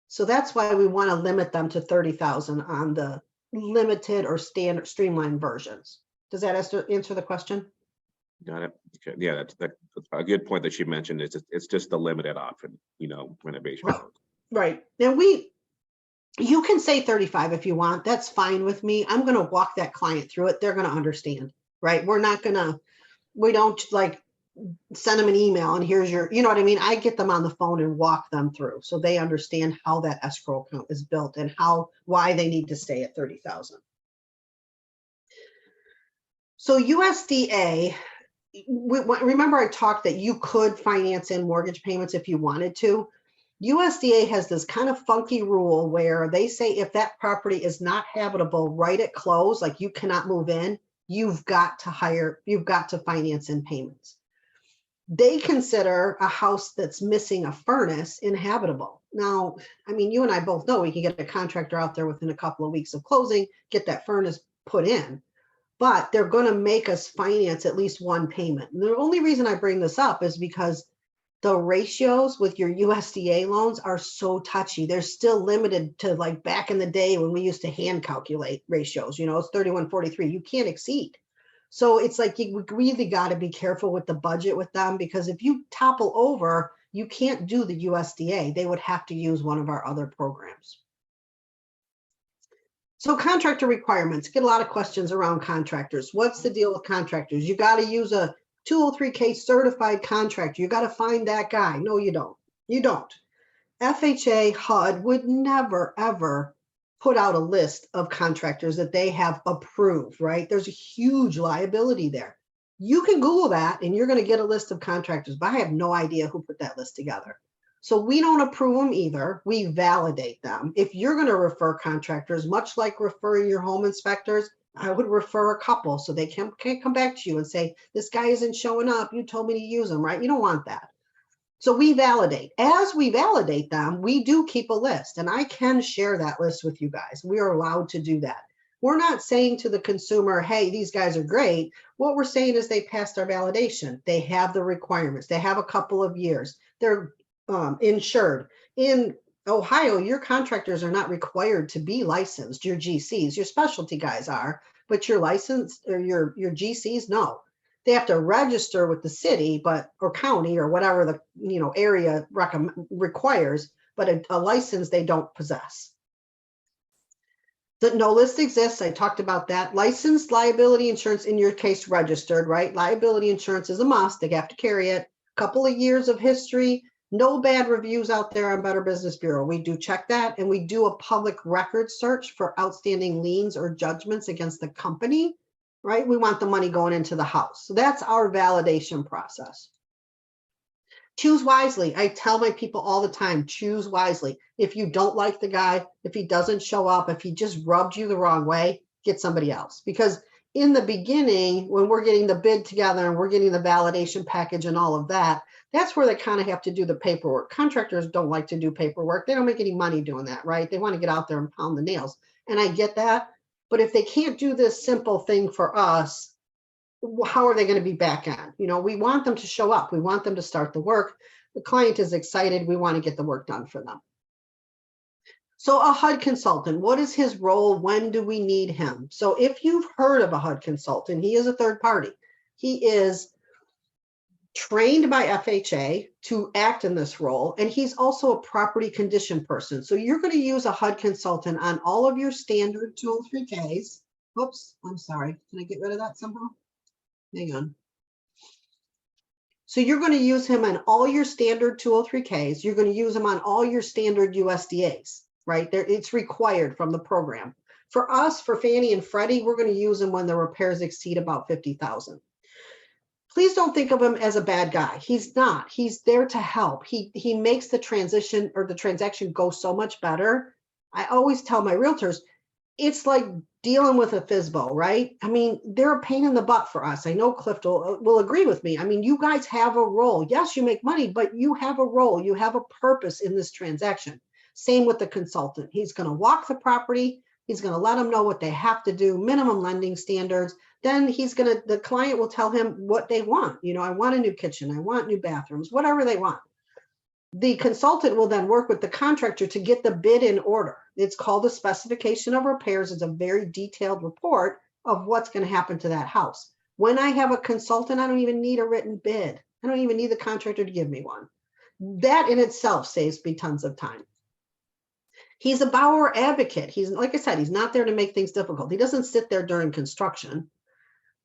So that's why we want to limit them to 30,000 on the limited or standard streamlined versions. Does that answer the question? Got it. Okay. Yeah, that's a good point that you mentioned. It's just a limited option, renovation. Right. Right. Now you can say 35 if you want. That's fine with me. I'm going to walk that client through it. They're going to understand, right? We don't like send them an email and here's your, you know what I mean? I get them on the phone and walk them through so they understand how that escrow account is built and why they need to stay at 30,000. So USDA, remember I talked that you could finance in mortgage payments if you wanted to. USDA has this kind of funky rule where they say if that property is not habitable right at close, like you cannot move in, you've got to finance in payments. They consider a house that's missing a furnace inhabitable. Now, I mean, you and I both know we can get a contractor out there within a couple of weeks of closing, get that furnace put in, but they're going to make us finance at least one payment. And the only reason I bring this up is because the ratios with your USDA loans are so touchy. They're still limited to like back in the day when we used to hand calculate ratios, it's 3143, you can't exceed. So it's like you really got to be careful with the budget with them, because if you topple over, you can't do the USDA. They would have to use one of our other programs. So contractor requirements, get a lot of questions around contractors. What's the deal with contractors? You got to use a 203K certified contractor. You got to find that guy. No, you don't. You don't. FHA HUD would never, ever put out a list of contractors that they have approved, right? There's a huge liability there. You can Google that and you're going to get a list of contractors, but I have no idea who put that list together. So we don't approve them either. We validate them. If you're going to refer contractors, much like referring your home inspectors, I would refer a couple so they can't come back to you and say, this guy isn't showing up. You told me to use him, right? You don't want that. So we validate. As we validate them, we do keep a list, and I can share that list with you guys. We are allowed to do that. We're not saying to the consumer, hey, these guys are great. What we're saying is they passed our validation. They have the requirements. They have a couple of years. They're insured. In Ohio, your contractors are not required to be licensed. Your GCs, your specialty guys are, but your license or your GCs, no. They have to register with the city, or county, or whatever the area requires, but a license they don't possess. The no list exists. I talked about that. Licensed liability insurance, in your case, registered, right? Liability insurance is a must. They have to carry it. Couple of years of history. No bad reviews out there on Better Business Bureau. We do check that, and we do a public record search for outstanding liens or judgments against the company, right? We want the money going into the house. So that's our validation process. Choose wisely. I tell my people all the time, choose wisely. If you don't like the guy, if he doesn't show up, if he just rubbed you the wrong way, get somebody else. Because in the beginning, when we're getting the bid together and we're getting the validation package and all of that, that's where they kind of have to do the paperwork. Contractors don't like to do paperwork. They don't make any money doing that, right? They want to get out there and pound the nails. And I get that. But if they can't do this simple thing for us, how are they going to be back on? We want them to show up. We want them to start the work. The client is excited. We want to get the work done for them. So a HUD consultant, what is his role? When do we need him? So if you've heard of a HUD consultant, he is a third party. He is trained by FHA to act in this role, and he's also a property condition person. So you're going to use a HUD consultant on all of your standard 203Ks. Oops, I'm sorry. Can I get rid of that somehow? Hang on. So you're going to use him on all your standard 203Ks. You're going to use him on all your standard USDAs, right? It's required from the program. For us, for Fannie and Freddie, we're going to use him when the repairs exceed about 50,000. Please don't think of him as a bad guy. He's not. He's there to help. He makes the transition or the transaction go so much better. I always tell my realtors, it's like dealing with a FSBO, right? I mean, they're a pain in the butt for us. I know Cliff will agree with me. I mean, you guys have a role. Yes, you make money, but you have a role. You have a purpose in this transaction. Same with the consultant. He's going to walk the property. He's going to let them know what they have to do, minimum lending standards. Then the client will tell him what they want. I want a new kitchen. I want new bathrooms, whatever they want. The consultant will then work with the contractor to get the bid in order. It's called a specification of repairs. It's a very detailed report of what's going to happen to that house. When I have a consultant, I don't even need a written bid. I don't even need the contractor to give me one. That in itself saves me tons of time. He's a borrower advocate. He's, like I said, he's not there to make things difficult. He doesn't sit there during construction.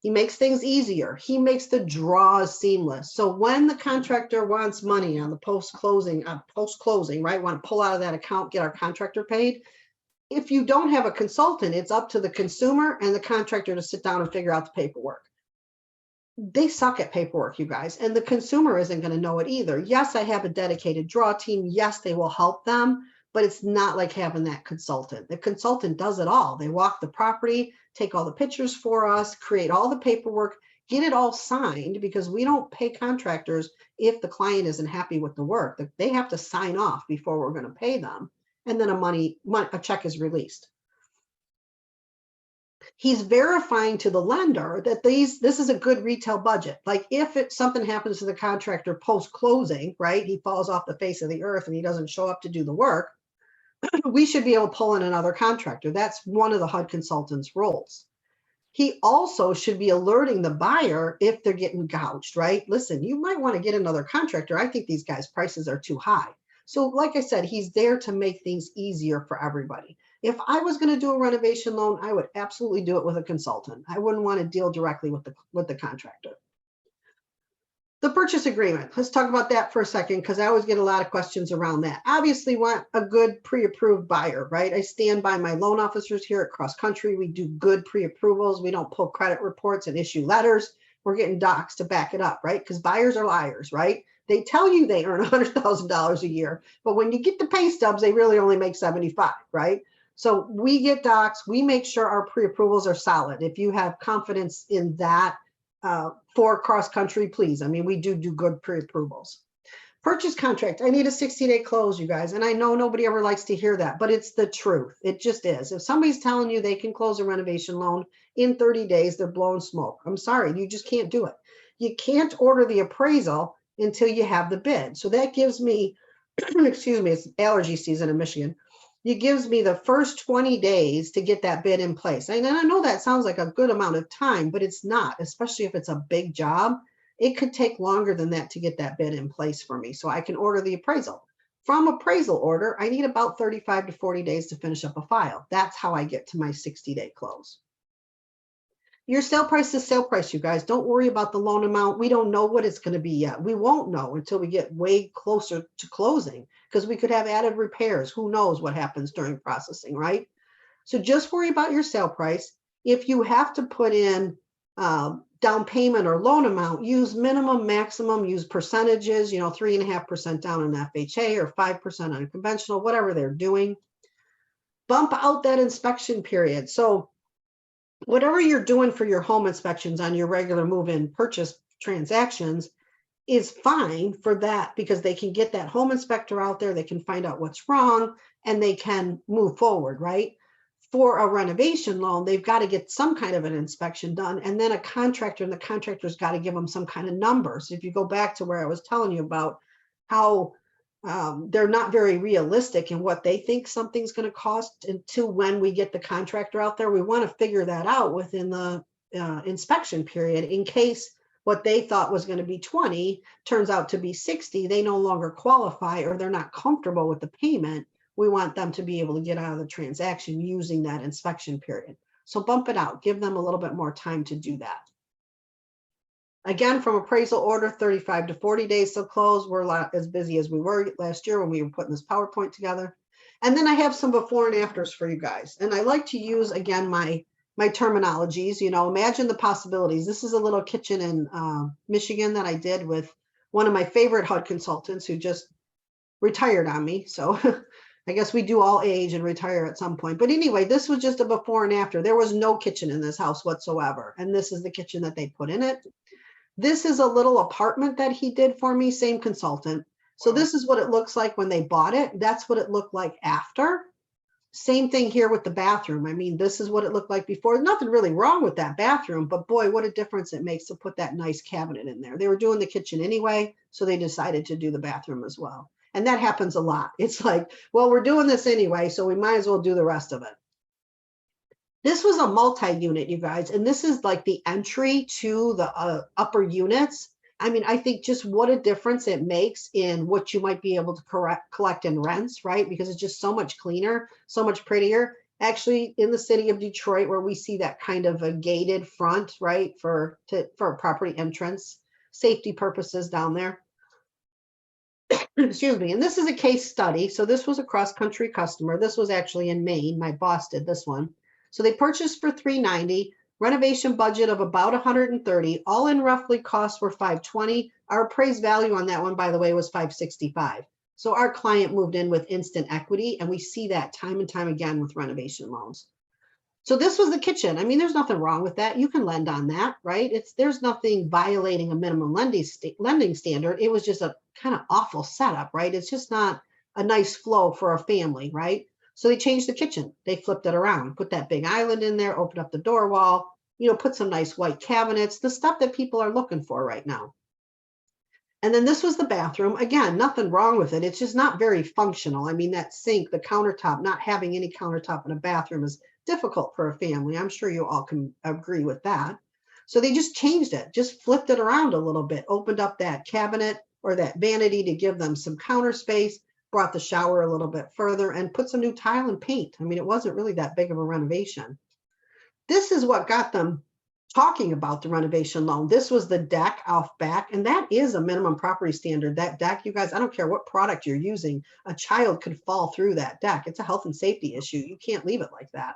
He makes things easier. He makes the draws seamless. So when the contractor wants money on the post-closing, right? Want to pull out of that account, get our contractor paid. If you don't have a consultant, it's up to the consumer and the contractor to sit down and figure out the paperwork. They suck at paperwork, you guys, and the consumer isn't going to know it either. Yes, I have a dedicated draw team. Yes, they will help them, but it's not like having that consultant. The consultant does it all. They walk the property, take all the pictures for us, create all the paperwork, get it all signed, because we don't pay contractors if the client isn't happy with the work. They have to sign off before we're going to pay them. And then a check is released. He's verifying to the lender that this is a good retail budget. Like if something happens to the contractor post-closing, right? He falls off the face of the earth and he doesn't show up to do the work. We should be able to pull in another contractor. That's one of the HUD consultant's roles. He also should be alerting the buyer if they're getting gouged, right? Listen, you might want to get another contractor. I think these guys' prices are too high. So like I said, he's there to make things easier for everybody. If I was going to do a renovation loan, I would absolutely do it with a consultant. I wouldn't want to deal directly with the contractor. The purchase agreement. Let's talk about that for a second, because I always get a lot of questions around that. Obviously want a good pre-approved buyer, right? I stand by my loan officers here at Cross Country. We do good pre-approvals. We don't pull credit reports and issue letters. We're getting docs to back it up, right? Because buyers are liars, right? They tell you they earn $100,000 a year, but when you get the pay stubs, they really only make 75, right? So we get docs. We make sure our pre-approvals are solid. If you have confidence in that for Cross Country, please. I mean, we do good pre-approvals. Purchase contract. I need a 60-day close, you guys. And I know nobody ever likes to hear that, but it's the truth. It just is. If somebody's telling you they can close a renovation loan in 30 days, they're blowing smoke. I'm sorry, you just can't do it. You can't order the appraisal until you have the bid. So that gives me, excuse me, it's allergy season in Michigan. It gives me the first 20 days to get that bid in place. And I know that sounds like a good amount of time, but it's not, especially if it's a big job. It could take longer than that to get that bid in place for me, so I can order the appraisal. From appraisal order, I need about 35 to 40 days to finish up a file. That's how I get to my 60-day close. Your sale price is sale price, you guys. Don't worry about the loan amount. We don't know what it's going to be yet. We won't know until we get way closer to closing, because we could have added repairs. Who knows what happens during processing, right? So just worry about your sale price. If you have to put in down payment or loan amount, use minimum, maximum, use percentages, 3.5% down on FHA or 5% on conventional, whatever they're doing. Bump out that inspection period. So whatever you're doing for your home inspections on your regular move-in purchase transactions is fine for that, because they can get that home inspector out there, they can find out what's wrong, and they can move forward, right? For a renovation loan, they've got to get some kind of an inspection done, and then a contractor, and the contractor's got to give them some kind of numbers. If you go back to where I was telling you about how they're not very realistic in what they think something's going to cost until when we get the contractor out there. We want to figure that out within the inspection period, in case what they thought was going to be 20 turns out to be 60. They no longer qualify, or they're not comfortable with the payment. We want them to be able to get out of the transaction using that inspection period. So bump it out, give them a little bit more time to do that. Again, from appraisal order, 35 to 40 days to close. We're as busy as we were last year when we were putting this PowerPoint together. And then I have some before and afters for you guys. And I like to use, again, my terminologies. Imagine the possibilities. This is a little kitchen in Michigan that I did with one of my favorite HUD consultants who just retired on me. So I guess we do all age and retire at some point. But anyway, this was just a before and after. There was no kitchen in this house whatsoever. And this is the kitchen that they put in it. This is a little apartment that he did for me, same consultant. So this is what it looks like when they bought it. That's what it looked like after. Same thing here with the bathroom. I mean, this is what it looked like before. Nothing really wrong with that bathroom, but boy, what a difference it makes to put that nice cabinet in there. They were doing the kitchen anyway, so they decided to do the bathroom as well. And that happens a lot. It's like, well, we're doing this anyway, so we might as well do the rest of it. This was a multi-unit, you guys, and this is like the entry to the upper units. I mean, I think just what a difference it makes in what you might be able to collect in rents, right? Because it's just so much cleaner, so much prettier. Actually, in the city of Detroit, where we see that kind of a gated front, right, for a property entrance, safety purposes down there. Excuse me. And this is a case study. So this was a cross-country customer. This was actually in Maine. My boss did this one. So they purchased for $390, renovation budget of about 130, all in roughly costs were 520. Our appraised value on that one, by the way, was 565. So our client moved in with instant equity, and we see that time and time again with renovation loans. So this was the kitchen. I mean, there's nothing wrong with that. You can lend on that, right? There's nothing violating a minimum lending standard. It was just a kind of awful setup, right? It's just not a nice flow for a family, right? So they changed the kitchen. They flipped it around, put that big island in there, opened up the door wall, put some nice white cabinets, the stuff that people are looking for right now. And then this was the bathroom. Again, nothing wrong with it. It's just not very functional. I mean, that sink, the countertop, not having any countertop in a bathroom is difficult for a family. I'm sure you all can agree with that. So they just changed it, just flipped it around a little bit, opened up that cabinet or that vanity to give them some counter space, brought the shower a little bit further, and put some new tile and paint. I mean, it wasn't really that big of a renovation. This is what got them talking about the renovation loan. This was the deck off back, and that is a minimum property standard. That deck, you guys, I don't care what product you're using, a child could fall through that deck. It's a health and safety issue. You can't leave it like that.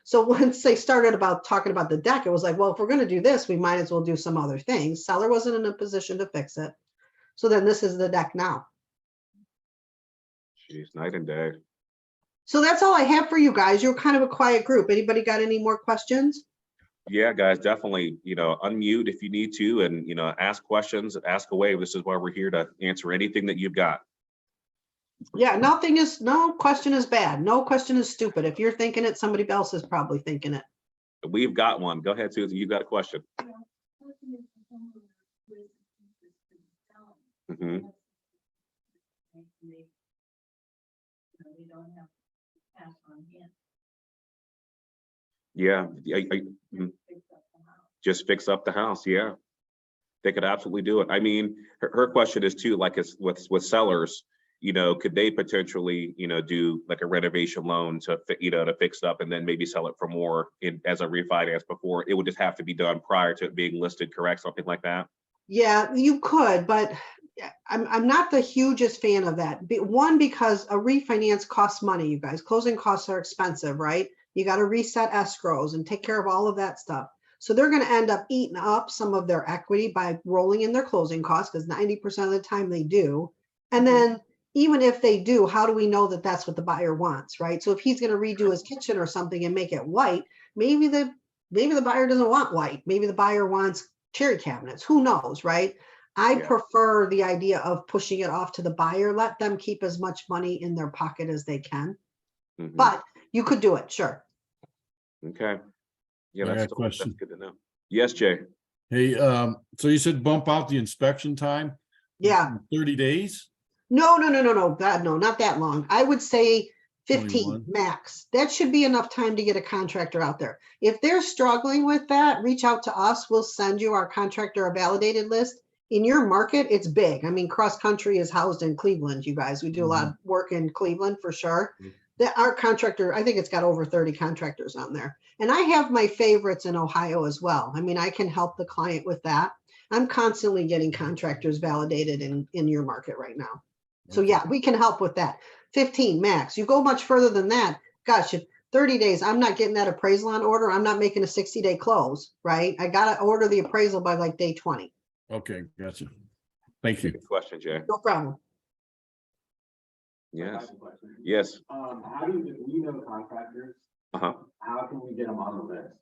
So once they started talking about the deck, it was like, well, if we're going to do this, we might as well do some other things. Seller wasn't in a position to fix it. So then this is the deck now. Jeez, night and day. So that's all I have for you guys. You're kind of a quiet group. Anybody got any more questions? Yeah, guys, definitely, unmute if you need to, and, ask questions, ask away. This is why we're here, to answer anything that you've got. Yeah, no question is bad. No question is stupid. If you're thinking it, somebody else is probably thinking it. We've got one. Go ahead, Susan. You've got a question. Hmm. We don't have cash on hand. Yeah, Fix up the house. just fix up the house. Yeah, they could absolutely do it. I mean, her question is too, like, it's with sellers, could they potentially, do like a renovation loan to, to fix it up and then maybe sell it for more as a refinance before? It would just have to be done prior to it being listed, correct? Something like that. Yeah, you could, but I'm not the hugest fan of that. One, because a refinance costs money, you guys. Closing costs are expensive, right? You got to reset escrows and take care of all of that stuff. So they're going to end up eating up some of their equity by rolling in their closing costs, because 90% of the time they do. And then even if they do, how do we know that that's what the buyer wants, right? So if he's going to redo his kitchen or something and make it white, maybe the buyer doesn't want white. Maybe the buyer wants cherry cabinets. Who knows, right? I Yeah. prefer the idea of pushing it off to the buyer. Let them keep as much money in their pocket as they can. Mhm. But you could do it, sure. Okay. Yeah, I got a that's question. good to know. Yes, Jay. Hey, so you said bump out the inspection time? Yeah. 30 days? No. God, no, not that long. I would say 15 21. max. That should be enough time to get a contractor out there. If they're struggling with that, reach out to us. We'll send you our contractor validated list. In your market, it's big. I mean, cross country is housed in Cleveland, you guys. We do a lot of work in Cleveland for sure. Our contractor, I think it's got over 30 contractors on there. And I have my favorites in Ohio as well. I mean, I can help the client with that. I'm constantly getting contractors validated in your market right now. So Okay. yeah, we can help with that. 15 max. You go much further than that. Gosh, if 30 days, I'm not getting that appraisal on order. I'm not making a 60-day close, right? I got to order the appraisal by like day 20. Okay, gotcha. Thank you. Good question, Jay. No problem. Yes. Yes. How do you know contractors? Uh-huh. How can we get them on the list?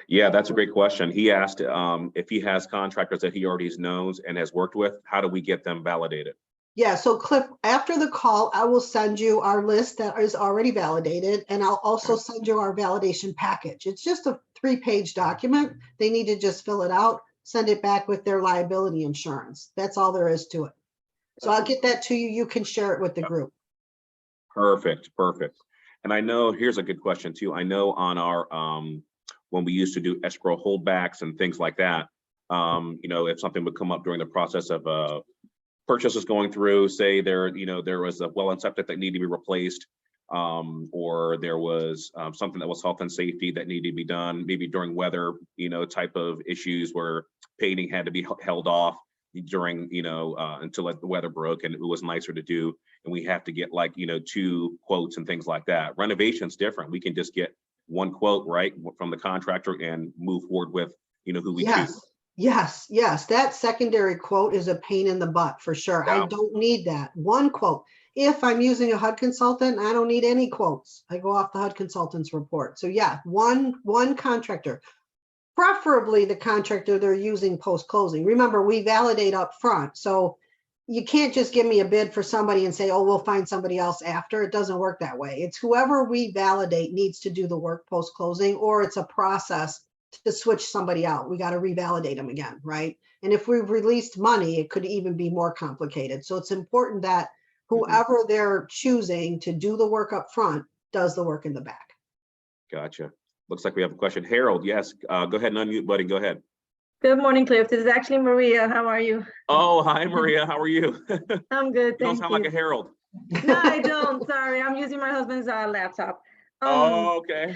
Yeah, that's a great question. He asked if he has contractors that he already knows and has worked with, how do we get them validated? Yeah, so Cliff, after the call, I will send you our list that is already validated, and I'll also send you our validation package. It's just a 3-page document. They need to just fill it out, send it back with their liability insurance. That's all there is to it. So I'll get that to you. You can share it with the group. Perfect. And I know, here's a good question too. I know on our, when we used to do escrow holdbacks and things like that, you know, if something would come up during the process of purchases going through, say there, you know, there was a well and septic that needed to be replaced, or there was something that was health and safety that needed to be done, maybe during weather, you know, type of issues where painting had to be held off during, you know, until like the weather broke and it was nicer to do. And we have to get like, you know, 2 quotes and things like that. Renovation's different. We can just get 1 quote, right, from the contractor and move forward with, you know, who we choose. Yes. That secondary quote is a pain in the butt for sure. I Yeah. don't need that. 1 quote. If I'm using a HUD consultant, I don't need any quotes. I go off the HUD consultant's report. So yeah, one contractor, preferably the contractor they're using post-closing. Remember, we validate up front. So you can't just give me a bid for somebody and say, oh, we'll find somebody else after. It doesn't work that way. It's whoever we validate needs to do the work post-closing, or it's a process to switch somebody out. We got to revalidate them again, right? And if we've released money, it could even be more complicated. So it's important that whoever they're choosing to do the work up front does the work in the back. Gotcha. Looks like we have a question. Harold, yes, go ahead and unmute, buddy. Go ahead. Good morning, Cliff. This is actually Maria. How are you? Oh, hi, Maria. How are you? I'm good, You don't thank sound you. like a Harold. No, I don't. Sorry, I'm using my husband's laptop. Oh, okay.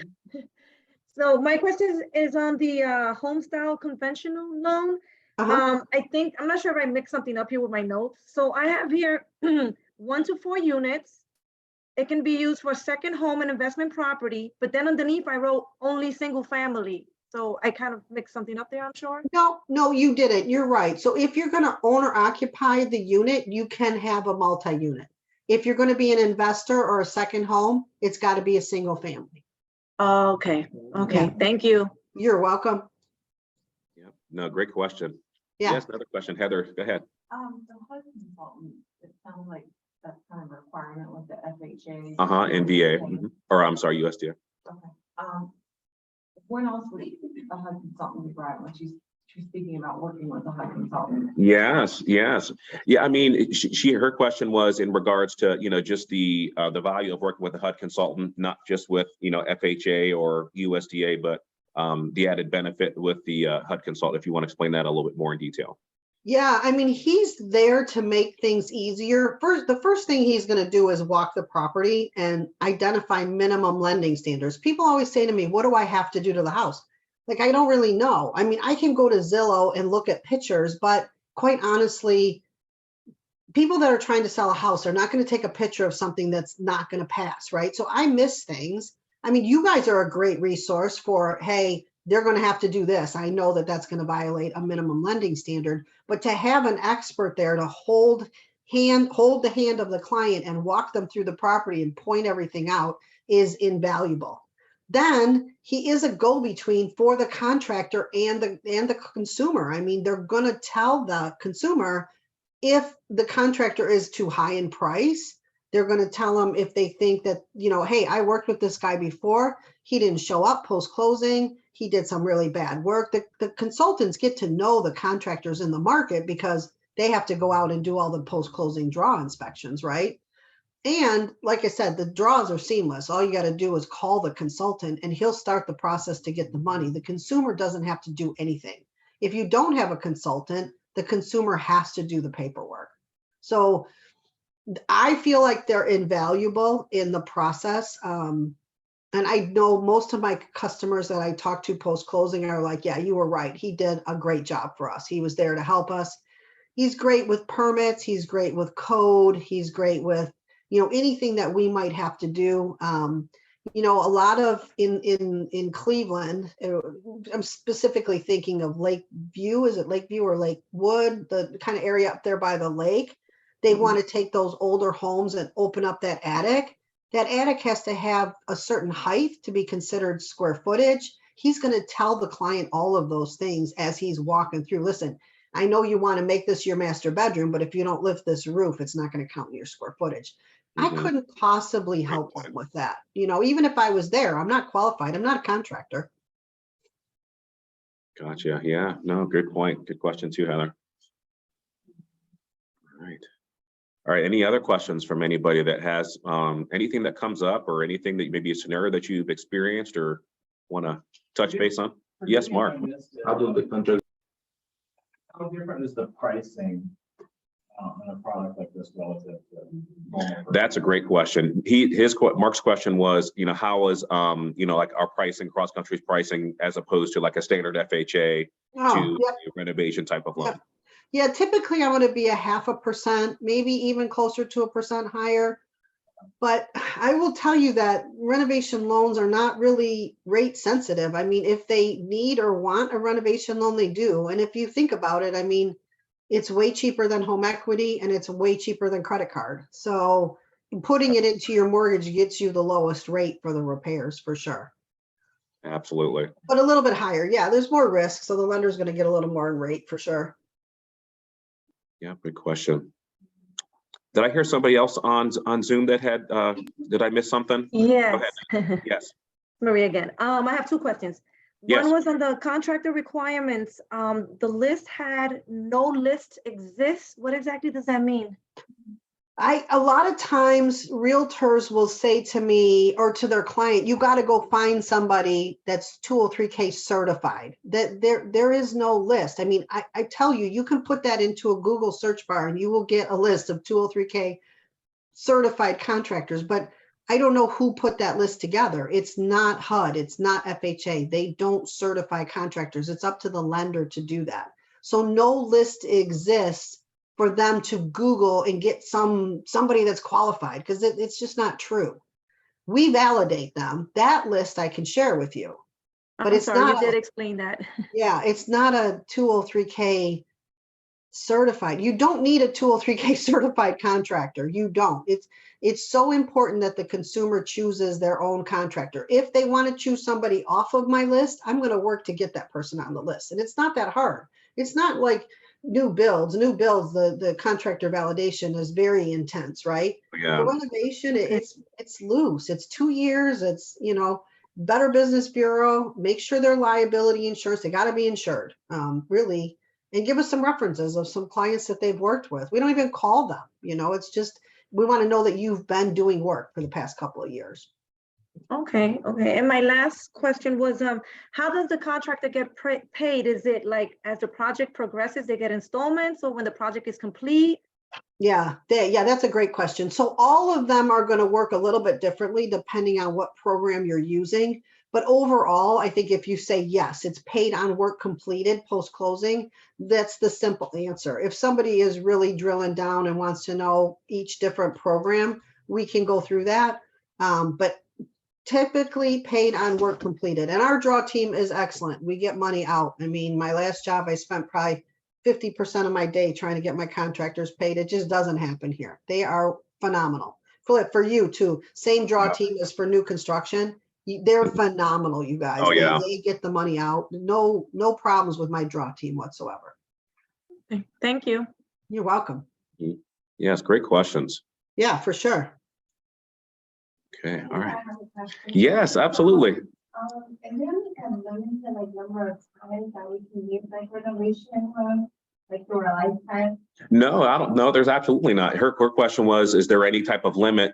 So my question is on the home style conventional loan. I think, I'm not sure if I mixed something up here with my notes. So I have here 1 to 4 units. It can be used for second home and investment property, but then underneath I wrote only single family. So I kind of mixed something up there, I'm sure. No, you didn't. You're right. So if you're going to own or occupy the unit, you can have a multi-unit. If you're going to be an investor or a second home, it's got to be a single family. Okay. Yeah. Thank you. You're welcome. Yeah, no, great question. Yeah. Yes, another question. Heather, go ahead. The HUD consultant, it sounds like that's kind of a requirement with the FHA. NVA, or I'm sorry, USDA. Okay. When else would a HUD consultant be brought when she's speaking about working with a HUD consultant? Yes. Yeah, I mean, her question was in regards to, you know, just the value of working with a HUD consultant, not just with, you know, FHA or USDA, but the added benefit with the HUD consultant, if you want to explain that a little bit more in detail. Yeah, I mean, he's there to make things easier. The first thing he's going to do is walk the property and identify minimum lending standards. People always say to me, what do I have to do to the house? Like, I don't really know. I mean, I can go to Zillow and look at pictures, but quite honestly, people that are trying to sell a house are not going to take a picture of something that's not going to pass, right? So I miss things. I mean, you guys are a great resource for, hey, they're going to have to do this. I know that that's going to violate a minimum lending standard, but to have an expert there to hold the hand of the client and walk them through the property and point everything out is invaluable. Then he is a go-between for the contractor and the consumer. I mean, they're going to tell the consumer if the contractor is too high in price. They're going to tell them if they think that, you know, hey, I worked with this guy before. He didn't show up post-closing. He did some really bad work. The consultants get to know the contractors in the market because they have to go out and do all the post-closing draw inspections, right? And like I said, the draws are seamless. All you got to do is call the consultant and he'll start the process to get the money. The consumer doesn't have to do anything. If you don't have a consultant, the consumer has to do the paperwork. So I feel like they're invaluable in the process. And I know most of my customers that I talk to post-closing are like, yeah, you were right. He did a great job for us. He was there to help us. He's great with permits. He's great with code. He's great with, you know, anything that we might have to do. You know, a lot of in Cleveland, I'm specifically thinking of Lakeview. Is it Lakeview or Lakewood? The kind of area up there by the lake. They want to take those older homes and open up that attic. That attic has to have a certain height to be considered square footage. He's going to tell the client all of those things as he's walking through. Listen, I know you want to make this your master bedroom, but if you don't lift this roof, it's not going to count in your square footage. I couldn't possibly help them with that. You know, even if I was there, I'm not qualified. I'm not a contractor. Gotcha. Yeah, no, good point. Good question too, Heather. All right. All right, any other questions from anybody that has anything that comes up or anything that maybe a scenario that you've experienced or want to touch base on? Yes, Mark. How do the countries? How different is the pricing on a product like this relative to normal? That's a great question. Mark's question was, how is, like our pricing, cross country's pricing as opposed to like a standard FHA Oh, to yep, a renovation type of loan? yep. Yeah, typically I want to be 0.5%, maybe even closer to 1% higher. But I will tell you that renovation loans are not really rate sensitive. I mean, if they need or want a renovation loan, they do. And if you think about it, I mean, it's way cheaper than home equity and it's way cheaper than credit card. So putting it into your mortgage gets you the lowest rate for the repairs for sure. Absolutely. But a little bit higher. Yeah, there's more risk. So the lender's going to get a little more in rate for sure. Yeah, good question. Did I hear somebody else on Zoom that had, did I miss something? Yes. Yes. Maria again. I have two questions. Yes. One was on the contractor requirements. The list had no list exists. What exactly does that mean? A lot of times realtors will say to me or to their client, you got to go find somebody that's 203K certified. That there is no list. I mean, I tell you, you can put that into a Google search bar and you will get a list of 203K certified contractors, but I don't know who put that list together. It's not HUD, it's not FHA. They don't certify contractors. It's up to the lender to do that. So no list exists for them to Google and get somebody that's qualified, because it's just not true. We validate them. That list I can share with you, but I'm it's sorry, not. you did explain that. Yeah, it's not a 203K certified. You don't need a 203K certified contractor. You don't. It's so important that the consumer chooses their own contractor. If they want to choose somebody off of my list, I'm going to work to get that person on the list. And it's not that hard. It's not like new builds, the contractor validation is very intense, right? Yeah. The renovation, it's loose. It's 2 years. It's, Better Business Bureau, make sure their liability insurance, they got to be insured, really, and give us some references of some clients that they've worked with. We don't even call them, it's just, we want to know that you've been doing work for the past couple of years. Okay. And my last question was, how does the contractor get paid? Is it like as the project progresses, they get installments, or when the project is complete? Yeah, that's a great question. So all of them are going to work a little bit differently depending on what program you're using. But overall, I think if you say yes, it's paid on work completed post-closing, that's the simple answer. If somebody is really drilling down and wants to know each different program, we can go through that. But typically paid on work completed. And our draw team is excellent. We get money out. I mean, my last job, I spent probably 50% of my day trying to get my contractors paid. It just doesn't happen here. They are phenomenal. For you too, same draw team as for new construction. They're phenomenal, you guys. Oh, yeah. They get the money out. No problems with my draw team whatsoever. Okay, thank you. You're welcome. Yes, great questions. Yeah, for sure. Okay, all right. I have a question. Yes, absolutely. Is there any limited like number of times that we can use like renovation loan, like for a lifetime? No, I don't know. There's absolutely not. Her question was, is there any type of limit,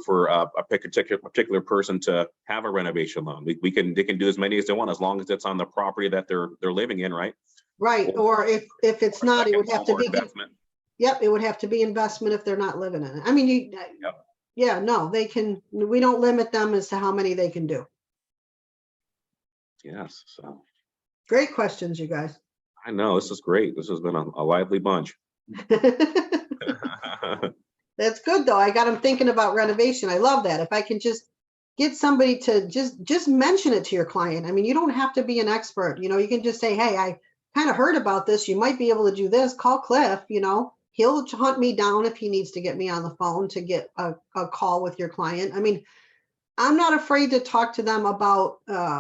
for a particular person to have a renovation loan? They can do as many as they want, as long as it's on the property that they're living in, right? Right. Or if it's not, it would have to be. Investment. Yep, it would have to be investment if they're not living in it. I mean, yeah, no, they can, we don't limit them as to how many they can do. Yes, so Great questions, you guys. I know, this is great. This has been a lively bunch. That's good though. I got them thinking about renovation. I love that. If I can just get somebody to just mention it to your client. I mean, you don't have to be an expert. You can just say, hey, I kind of heard about this. You might be able to do this. Call Cliff, he'll hunt me down if he needs to get me on the phone to get a call with your client. I mean, I'm not afraid to talk to them about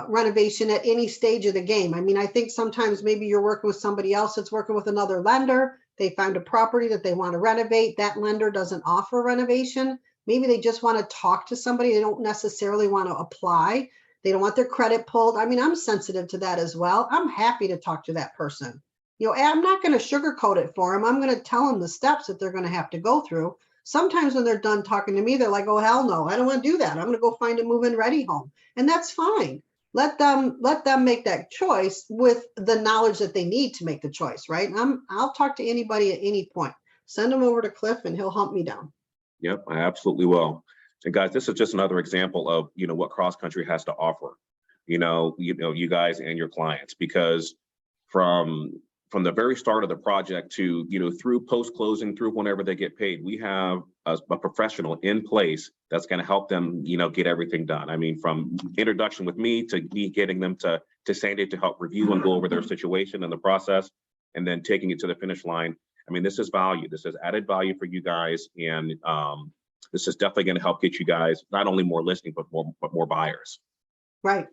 renovation at any stage of the game. I mean, I think sometimes maybe you're working with somebody else that's working with another lender. They found a property that they want to renovate. That lender doesn't offer renovation. Maybe they just want to talk to somebody. They don't necessarily want to apply. They don't want their credit pulled. I mean, I'm sensitive to that as well. I'm happy to talk to that person. I'm not going to sugarcoat it for them. I'm going to tell them the steps that they're going to have to go through. Sometimes when they're done talking to me, they're like, oh, hell no, I don't want to do that. I'm going to go find a move-in ready home. And that's fine. Let them make that choice with the knowledge that they need to make the choice, right? I'll talk to anybody at any point. Send them over to Cliff and he'll hunt me down. Yep, I absolutely will. And guys, this is just another example of, what cross country has to offer, you guys and your clients, because from the very start of the project to, through post-closing, through whenever they get paid, we have a professional in place that's going to help them, get everything done. I mean, from introduction with me to me getting them to Sandy to help review and go over their situation and the process, and then taking it to the finish line. I mean, this is value. This is added value for you guys. And this is definitely going to help get you guys not only more listing, but more buyers. Right.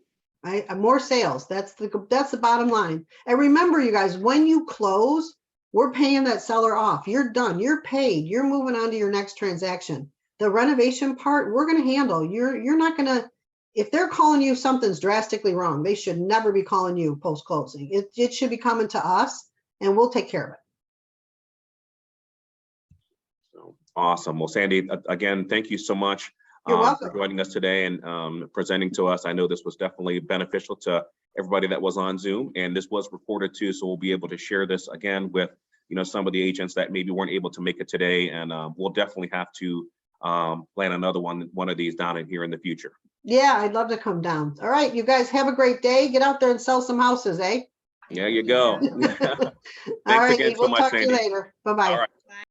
More sales. That's the bottom line. And remember, you guys, when you close, we're paying that seller off. You're done. You're paid. You're moving on to your next transaction. The renovation part, we're going to handle. You're not going to, if they're calling you something's drastically wrong, they should never be calling you post-closing. It should be coming to us and we'll take care of it. So awesome. Well, Sandy, again, thank you so much. You're welcome. For joining us today and presenting to us. I know this was definitely beneficial to everybody that was on Zoom, and this was recorded too, so we'll be able to share this again with some of the agents that maybe weren't able to make it today, and we'll definitely have to plan another one of these down in here in the future. Yeah, I'd love to come down. All right, you guys have a great day. Get out there and sell some houses, eh? There you go. All Thanks right, again so we'll much, talk to you Sandy. later. Bye-bye. All right.